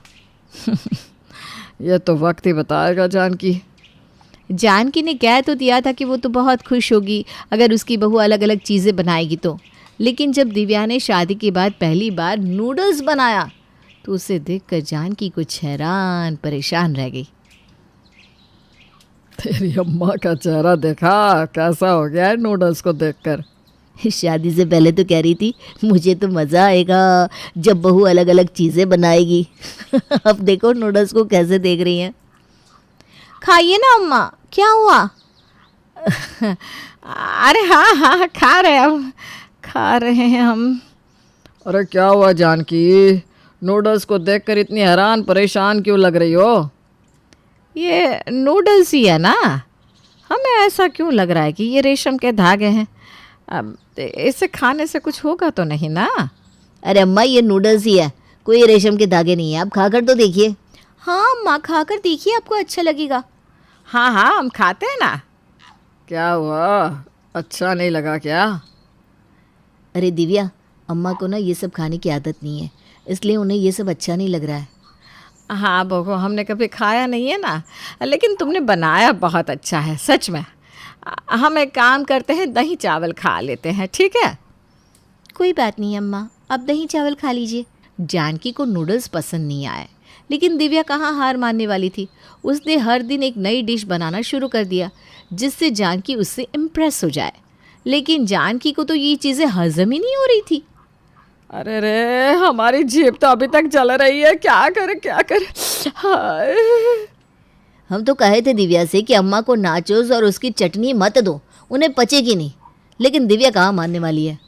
ये तो वक्त ही बताएगा जानकी। जानकी ने कह तो दिया था कि वो तो बहुत खुश होगी अगर उसकी बहू अलग अलग चीज़ें बनाएगी तो, लेकिन जब दिव्या ने शादी के बाद पहली बार नूडल्स बनाया तो उसे देखकर जानकी कुछ हैरान परेशान रह गई। तेरी अम्मा का चेहरा देखा कैसा हो गया है नूडल्स को देखकर। शादी से पहले तो कह रही थी मुझे तो मज़ा आएगा जब बहू अलग अलग चीज़ें बनाएगी। अब देखो नूडल्स को कैसे देख रही हैं। खाइए ना अम्मा, क्या हुआ? अरे हाँ हाँ खा रहे हैं हम। अरे क्या हुआ जानकी, नूडल्स को देखकर इतनी हैरान परेशान क्यों लग रही हो? ये नूडल्स ही है ना, हमें ऐसा क्यों लग रहा है कि ये रेशम के धागे हैं? अब इसे खाने से कुछ होगा तो नहीं ना? अरे अम्मा ये नूडल्स ही है, कोई रेशम के धागे नहीं है, आप खाकर तो देखिए। हाँ अम्मा, खाकर देखिए, आपको अच्छा लगेगा। हाँ हाँ हम खाते हैं ना। क्या हुआ, अच्छा नहीं लगा क्या? अरे दिव्या, अम्मा को ना ये सब खाने की आदत नहीं है, इसलिए उन्हें ये सब अच्छा नहीं लग रहा है। हाँ बहू, हमने कभी खाया नहीं है ना, लेकिन तुमने बनाया बहुत अच्छा है सच में। हम एक काम करते हैं, दही चावल खा लेते हैं, ठीक है? कोई बात नहीं अम्मा, आप दही चावल खा लीजिए। जानकी को नूडल्स पसंद नहीं आए, लेकिन दिव्या कहाँ हार मानने वाली थी। उसने हर दिन एक नई डिश बनाना शुरू कर दिया जिससे जानकी उससे इम्प्रेस हो जाए, लेकिन जानकी को तो ये चीज़ें हजम ही नहीं हो रही थी। अरे रे, हमारी जीभ तो अभी तक जल रही है, क्या करे हाय। हम तो कहे थे दिव्या से कि अम्मा को नाचोस और उसकी चटनी मत दो, उन्हें पचेगी नहीं, लेकिन दिव्या कहाँ मानने वाली है।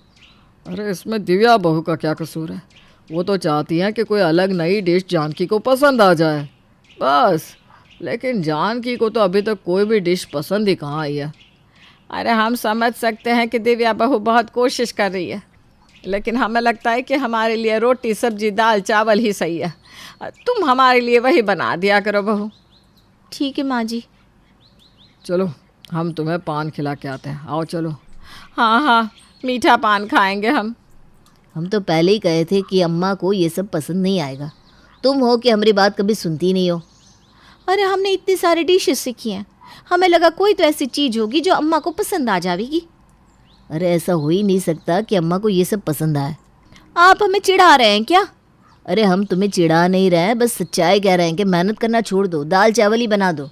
अरे इसमें दिव्या बहू का क्या कसूर है? वो तो चाहती हैं कि कोई अलग नई डिश जानकी को पसंद आ जाए बस, लेकिन जानकी को तो अभी तक कोई भी डिश पसंद ही कहाँ आई है। अरे हम समझ सकते हैं कि दिव्या बहू बहुत कोशिश कर रही है, लेकिन हमें लगता है कि हमारे लिए रोटी सब्जी दाल चावल ही सही है। तुम हमारे लिए वही बना दिया करो बहू। ठीक है माँ जी। चलो हम तुम्हें पान खिला के आते हैं, आओ चलो। हाँ हाँ, मीठा पान खाएंगे हम तो पहले ही कहे थे कि अम्मा को ये सब पसंद नहीं आएगा, तुम हो कि हमारी बात कभी सुनती नहीं हो। अरे हमने इतनी सारी डिशेस सीखी हैं, हमें लगा कोई तो ऐसी चीज़ होगी जो अम्मा को पसंद आ जाएगी। अरे ऐसा हो ही नहीं सकता कि अम्मा को ये सब पसंद आए। आप हमें चिढ़ा रहे हैं क्या? अरे हम तुम्हें चिढ़ा नहीं रहे हैं, बस सच्चाई कह रहे हैं कि मेहनत करना छोड़ दो, दाल चावल ही बना दो।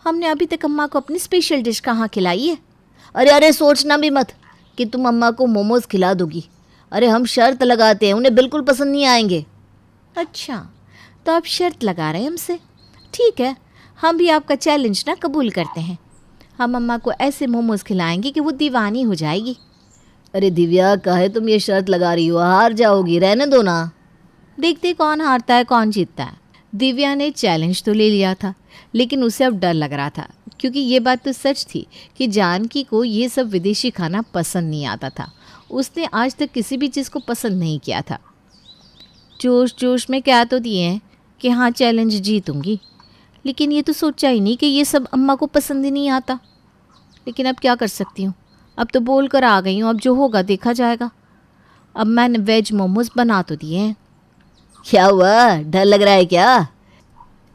हमने अभी तक अम्मा को अपनी स्पेशल डिश कहाँ खिलाई है? अरे सोचना भी मत कि तुम अम्मा को मोमोज खिला दोगी। अरे हम शर्त लगाते हैं, उन्हें बिल्कुल पसंद नहीं आएंगे। अच्छा, तो आप शर्त लगा रहे हैं हमसे? ठीक है, हम भी आपका चैलेंज ना कबूल करते हैं। हम अम्मा को ऐसे मोमोज खिलाएंगे कि वो दीवानी हो जाएगी। अरे दिव्या, काहे तुम ये शर्त लगा रही हो? हार जाओगी, रहने दो ना। देखते कौन हारता है कौन जीतता है। दिव्या ने चैलेंज तो ले लिया था, लेकिन उसे अब डर लग रहा था, क्योंकि ये बात तो सच थी कि जानकी को ये सब विदेशी खाना पसंद नहीं आता था। उसने आज तक किसी भी चीज़ को पसंद नहीं किया था। जोश जोश में क्या तो दिए हैं कि हाँ चैलेंज जीतूंगी, लेकिन ये तो सोचा ही नहीं कि ये सब अम्मा को पसंद ही नहीं आता। लेकिन अब क्या कर सकती हूँ, अब तो बोल कर आ गई हूँ, अब जो होगा देखा जाएगा। अब मैंने वेज मोमोज बना तो दिए हैं। क्या हुआ, डर लग रहा है क्या?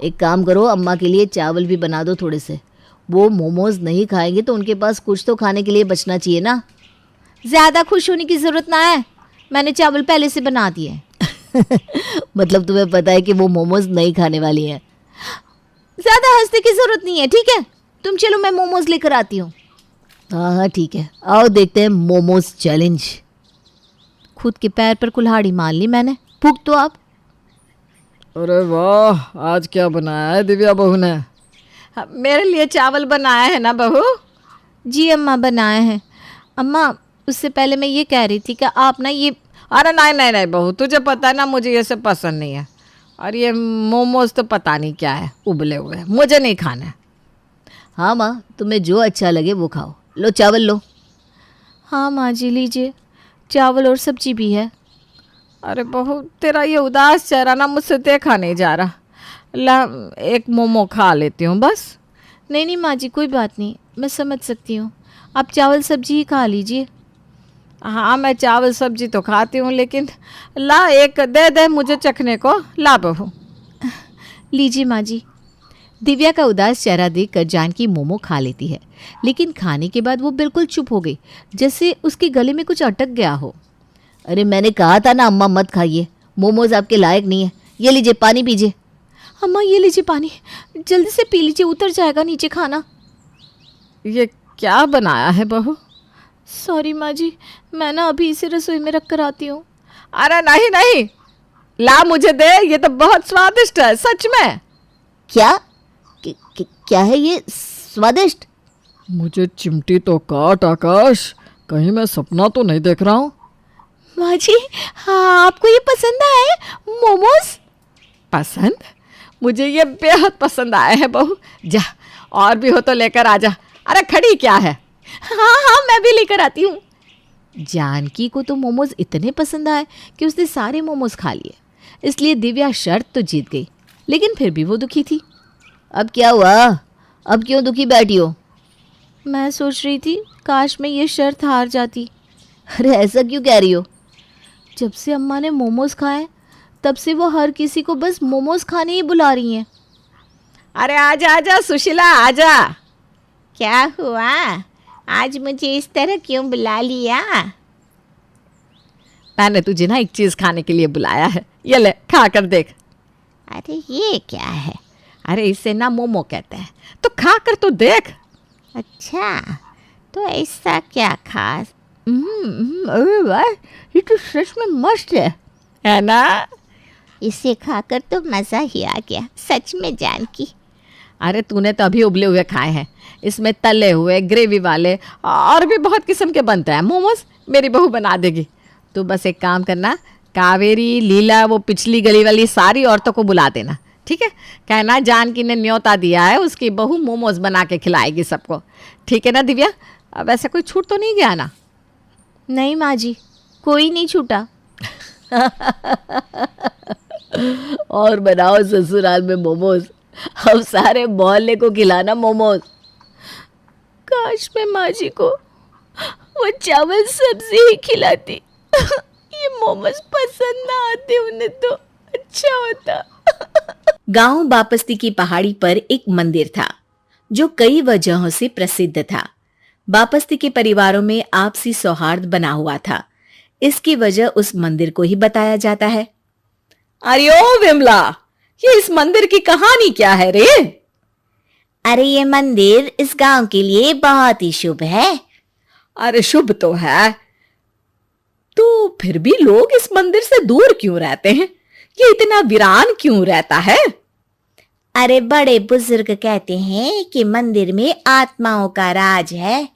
एक काम करो, अम्मा के लिए चावल भी बना दो थोड़े से। वो मोमोज नहीं खाएंगे तो उनके पास कुछ तो खाने के लिए बचना चाहिए ना। ज़्यादा खुश होने की ज़रूरत ना है, मैंने चावल पहले से बना दिए। मतलब तुम्हें पता है कि वो मोमोज नहीं खाने वाली हैं। ज़्यादा हंसने की ज़रूरत नहीं है, ठीक है? तुम चलो, मैं मोमोज लेकर आती हूँ। हाँ हाँ ठीक है, आओ देखते हैं मोमोज चैलेंज। खुद के पैर पर कुल्हाड़ी मार ली मैंने। भूख तो आप। अरे वाह, आज क्या बनाया है दिव्या बहू ने? मेरे लिए चावल बनाया है ना बहू? जी अम्मा, बनाए हैं। अम्मा, उससे पहले मैं ये कह रही थी कि आप ना ये... अरे नहीं बहू, तुझे पता है ना मुझे ये सब पसंद नहीं है। और ये मोमोज तो पता नहीं क्या है, उबले हुए, मुझे नहीं खाना है। हाँ माँ, तुम्हें जो अच्छा लगे वो खाओ। लो चावल लो। हाँ माँ जी, लीजिए, चावल और सब्जी भी है। अरे बहू, तेरा ये उदास चेहरा ना मुझसे देखा नहीं जा रहा। ला, एक मोमो खा लेती हूँ बस। नहीं माँ जी, कोई बात नहीं, मैं समझ सकती हूँ, आप चावल सब्जी ही खा लीजिए। हाँ, मैं चावल सब्जी तो खाती हूँ, लेकिन ला एक दे मुझे चखने को। ला बहू। लीजिए माँ जी। दिव्या का उदास चेहरा देखकर जानकी मोमो खा लेती है, लेकिन खाने के बाद वो बिल्कुल चुप हो गई, जैसे उसके गले में कुछ अटक गया हो। अरे मैंने कहा था ना अम्मा मत खाइए, मोमोज आपके लायक नहीं है। ये लीजिए, पानी पीजिए। अम्मा ये लीजिए पानी, जल्दी से पी लीजिए, उतर जाएगा नीचे खाना। ये क्या बनाया है बहू? सॉरी माँ जी, मैं ना अभी इसे रसोई में रख कर आती हूँ। अरे नहीं नहीं, ला मुझे दे, ये तो बहुत स्वादिष्ट है सच में। क्या क्या है ये स्वादिष्ट? मुझे चिमटी तो काट आकाश, कहीं मैं सपना तो नहीं देख रहा हूँ। माँ जी, हाँ आपको ये पसंद आए मोमोज? पसंद? मुझे ये बेहद पसंद आए हैं बहू। जा, और भी हो तो लेकर आ जा। अरे खड़ी क्या है? हाँ हाँ मैं भी लेकर आती हूँ। जानकी को तो मोमोज इतने पसंद आए कि उसने सारे मोमोज खा लिए, इसलिए दिव्या शर्त तो जीत गई, लेकिन फिर भी वो दुखी थी। अब क्या हुआ? अब क्यों दुखी बैठी हो? मैं सोच रही थी काश मैं ये शर्त हार जाती। अरे ऐसा क्यों कह रही हो? जब से अम्मा ने मोमोज खाए तब से वो हर किसी को बस मोमोज खाने ही बुला रही हैं। अरे आजा आजा सुशीला आजा। क्या हुआ? आज मुझे इस तरह क्यों बुला लिया? मैंने तुझे ना एक चीज खाने के लिए बुलाया है, ये ले खा कर देख। अरे ये क्या है? अरे इसे ना मोमो कहते हैं, तो खा कर तो देख। अच्छा, तो ऐसा क्या खास? अरे वाह, ये तो सच में मस्त है ना? इसे खाकर तो मज़ा ही आ गया सच में जानकी। अरे तूने तो अभी उबले हुए खाए हैं, इसमें तले हुए, ग्रेवी वाले और भी बहुत किस्म के बनते हैं मोमोज। मेरी बहू बना देगी। तू बस एक काम करना, कावेरी, लीला, वो पिछली गली वाली सारी औरतों को बुला देना, ठीक है? कहना जानकी ने न्योता दिया है, उसकी बहू मोमोज बना के खिलाएगी सबको, ठीक है ना दिव्या? अब ऐसा कोई छूट तो नहीं गया ना? नहीं माँ जी, कोई नहीं छूटा। और बनाओ ससुराल में मोमोज, अब सारे मोहल्ले को खिलाना मोमोज। काश मैं माँ जी को वो चावल सब्जी ही खिलाती। ये मोमोज पसंद ना आते उन्हें तो अच्छा होता। गांव बापस्ती की पहाड़ी पर एक मंदिर था जो कई वजहों से प्रसिद्ध था। बापस्ती के परिवारों में आपसी सौहार्द बना हुआ था। इसकी वजह उस मंदिर को ही बताया जाता है। अरे ओ विमला, ये इस मंदिर की कहानी क्या है रे? अरे ये मंदिर इस गांव के लिए बहुत ही शुभ है। अरे शुभ तो है, तो फिर भी लोग इस मंदिर से दूर क्यों रहते हैं? ये इतना वीरान क्यों रहता है? अरे बड़े बुजुर्ग कहते हैं कि मंदिर में आत्माओं का राज है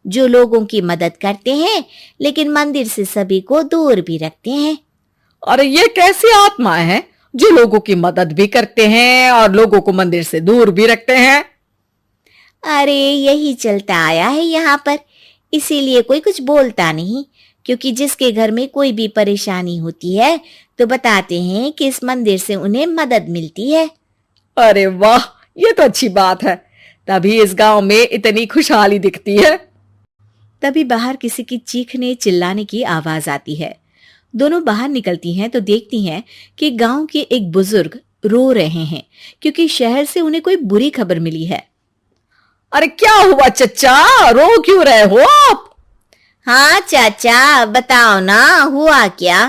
जो लोगों की मदद करते हैं, लेकिन मंदिर से सभी को दूर भी रखते हैं। अरे ये कैसी आत्माएं हैं जो लोगों की मदद भी करते हैं और लोगों को मंदिर से दूर भी रखते हैं? अरे यही चलता आया है यहाँ पर, इसीलिए कोई कुछ बोलता नहीं, क्योंकि जिसके घर में कोई भी परेशानी होती है तो बताते हैं कि इस मंदिर से उन्हें मदद मिलती है। अरे वाह, ये तो अच्छी बात है, तभी इस गांव में इतनी खुशहाली दिखती है। तभी बाहर किसी की चीखने चिल्लाने की आवाज आती है। दोनों बाहर निकलती हैं तो देखती हैं कि गांव के एक बुजुर्ग रो रहे हैं क्योंकि शहर से उन्हें कोई बुरी खबर मिली है। अरे क्या हुआ चचा, रो क्यों रहे हो आप? हाँ चाचा बताओ ना, हुआ क्या?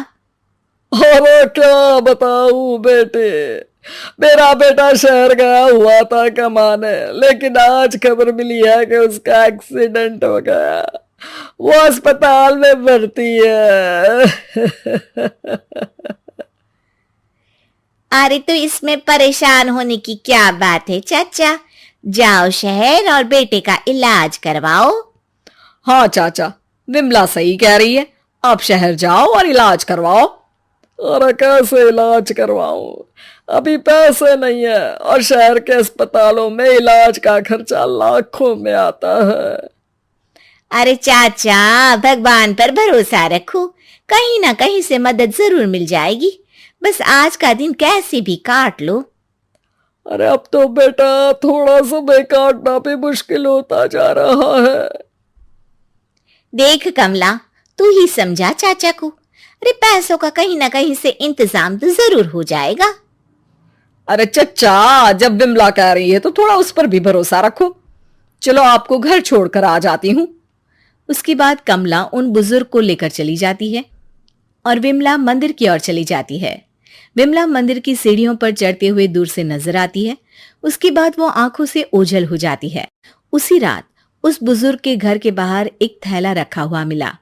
अरे क्या बताऊं बेटे, मेरा बेटा शहर गया हुआ था कमाने, लेकिन आज खबर मिली है कि उसका एक्सीडेंट हो गया, वो अस्पताल में भर्ती है। अरे तो इसमें परेशान होने की क्या बात है चाचा, जाओ शहर और बेटे का इलाज करवाओ। हाँ चाचा, विमला सही कह रही है, आप शहर जाओ और इलाज करवाओ। अरे कैसे इलाज करवाऊं, अभी पैसे नहीं है और शहर के अस्पतालों में इलाज का खर्चा लाखों में आता है। अरे चाचा भगवान पर भरोसा रखो, कहीं ना कहीं से मदद जरूर मिल जाएगी, बस आज का दिन कैसे भी काट लो। अरे अब तो बेटा थोड़ा समय काटना भी मुश्किल होता जा रहा है। देख कमला, तू ही समझा चाचा को, अरे पैसों का कहीं ना कहीं से इंतजाम तो जरूर हो जाएगा। अरे चचा, जब विमला कह रही है तो थोड़ा उस पर भी भरोसा रखो। चलो आपको घर छोड़कर आ जाती हूँ। उसके बाद कमला उन बुजुर्ग को लेकर चली जाती है और विमला मंदिर की ओर चली जाती है। विमला मंदिर की सीढ़ियों पर चढ़ते हुए दूर से नजर आती है। उसके बाद वो आंखों से ओझल हो जाती है। उसी रात उस बुजुर्ग के घर के बाहर एक थैला रखा हुआ मिला।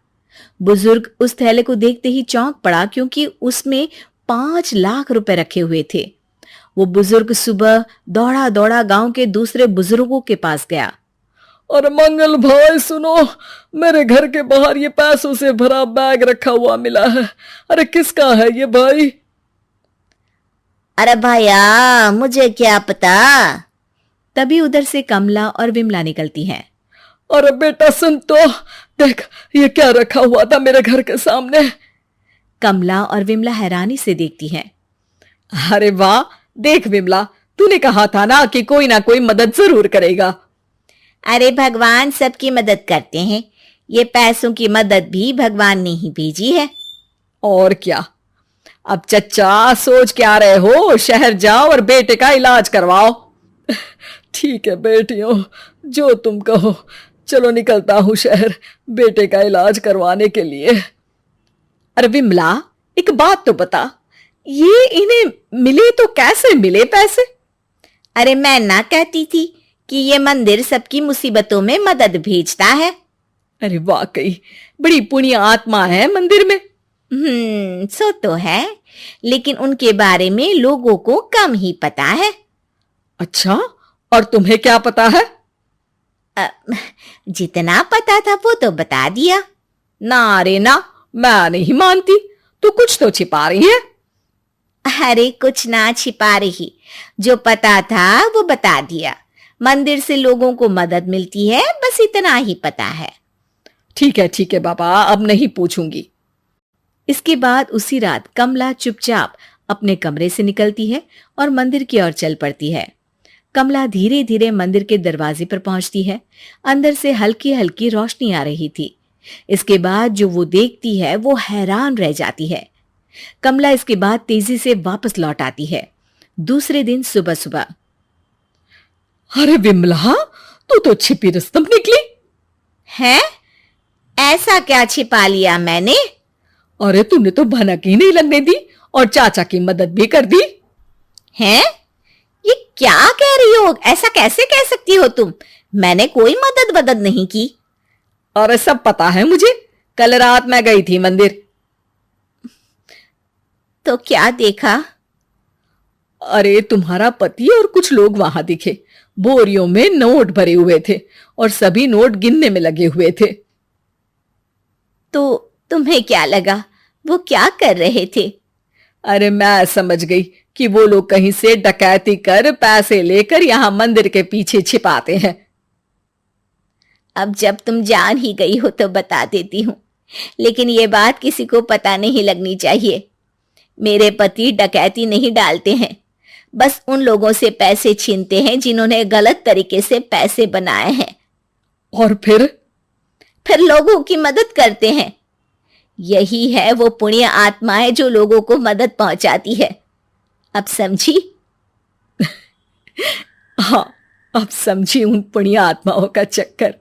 बुजुर्ग उस थैले को देखते ही चौंक पड़ा, क्योंकि उसमें 5 लाख रुपए रखे हुए थे। वो बुजुर्ग सुबह दौड़ा दौड़ा गांव के दूसरे बुजुर्गों के पास गया। अरे मंगल भाई सुनो, मेरे घर के बाहर ये पैसों से भरा बैग रखा हुआ मिला है। अरे किसका है ये भाई? अरे भैया मुझे क्या पता। तभी उधर से कमला और विमला निकलती हैं। अरे बेटा सुन तो, देख ये क्या रखा हुआ था मेरे घर के सामने। कमला और विमला हैरानी से देखती हैं। अरे वाह, देख विमला, तूने कहा था ना कि कोई ना कोई मदद जरूर करेगा। अरे भगवान सबकी मदद करते हैं, ये पैसों की मदद भी भगवान ने ही भेजी है। और क्या। अब चच्चा सोच क्या रहे हो? शहर जाओ और बेटे का इलाज करवाओ। ठीक है बेटियों, जो तुम कहो। चलो निकलता हूं शहर बेटे का इलाज करवाने के लिए। अरे विमला, एक बात तो बता, ये इन्हें मिले तो कैसे मिले पैसे? अरे मैं ना कहती थी कि ये मंदिर सबकी मुसीबतों में मदद भेजता है। अरे वाकई बड़ी पुण्य आत्मा है मंदिर में। सो तो है, लेकिन उनके बारे में लोगों को कम ही पता है। अच्छा, और तुम्हें क्या पता है? जितना पता था वो तो बता दिया। ना रे ना, मैं नहीं मानती, तू कुछ तो छिपा रही है। अरे कुछ ना छिपा रही, जो पता था वो बता दिया। मंदिर से लोगों को मदद मिलती है, बस इतना ही पता है। ठीक है बाबा, अब नहीं पूछूंगी। इसके बाद उसी रात कमला चुपचाप अपने कमरे से निकलती है और मंदिर की ओर चल पड़ती है। कमला धीरे धीरे मंदिर के दरवाजे पर पहुंचती है। अंदर से हल्की हल्की रोशनी आ रही थी। इसके बाद जो वो देखती है वो हैरान रह जाती है। कमला इसके बाद तेजी से वापस लौट आती है। दूसरे दिन सुबह सुबह। अरे विमला, तू तो छिपी रुस्तम निकली है। ऐसा क्या छिपा लिया मैंने? अरे तूने तो भनक ही नहीं लगने दी और चाचा की मदद भी कर दी। हैं? ये क्या कह रही हो? ऐसा कैसे कह सकती हो तुम? मैंने कोई मदद नहीं की। अरे सब पता है मुझे, कल रात मैं गई थी मंदिर। तो क्या देखा? अरे तुम्हारा पति और कुछ लोग वहां दिखे। बोरियों में नोट भरे हुए थे और सभी नोट गिनने में लगे हुए थे। तो तुम्हें क्या लगा? वो क्या कर रहे थे? अरे मैं समझ गई कि वो लोग कहीं से डकैती कर पैसे लेकर यहां मंदिर के पीछे छिपाते हैं। अब जब तुम जान ही गई हो तो बता देती हूं, लेकिन ये बात किसी को पता नहीं लगनी चाहिए। मेरे पति डकैती नहीं डालते हैं, बस उन लोगों से पैसे छीनते हैं जिन्होंने गलत तरीके से पैसे बनाए हैं। और फिर लोगों की मदद करते हैं। यही है वो पुण्य आत्माएं जो लोगों को मदद पहुंचाती है। अब समझी? हाँ, अब समझी उन पुण्य आत्माओं का चक्कर।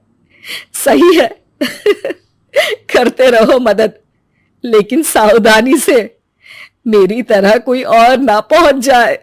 सही है। करते रहो मदद, लेकिन सावधानी से, मेरी तरह कोई और ना पहुंच जाए।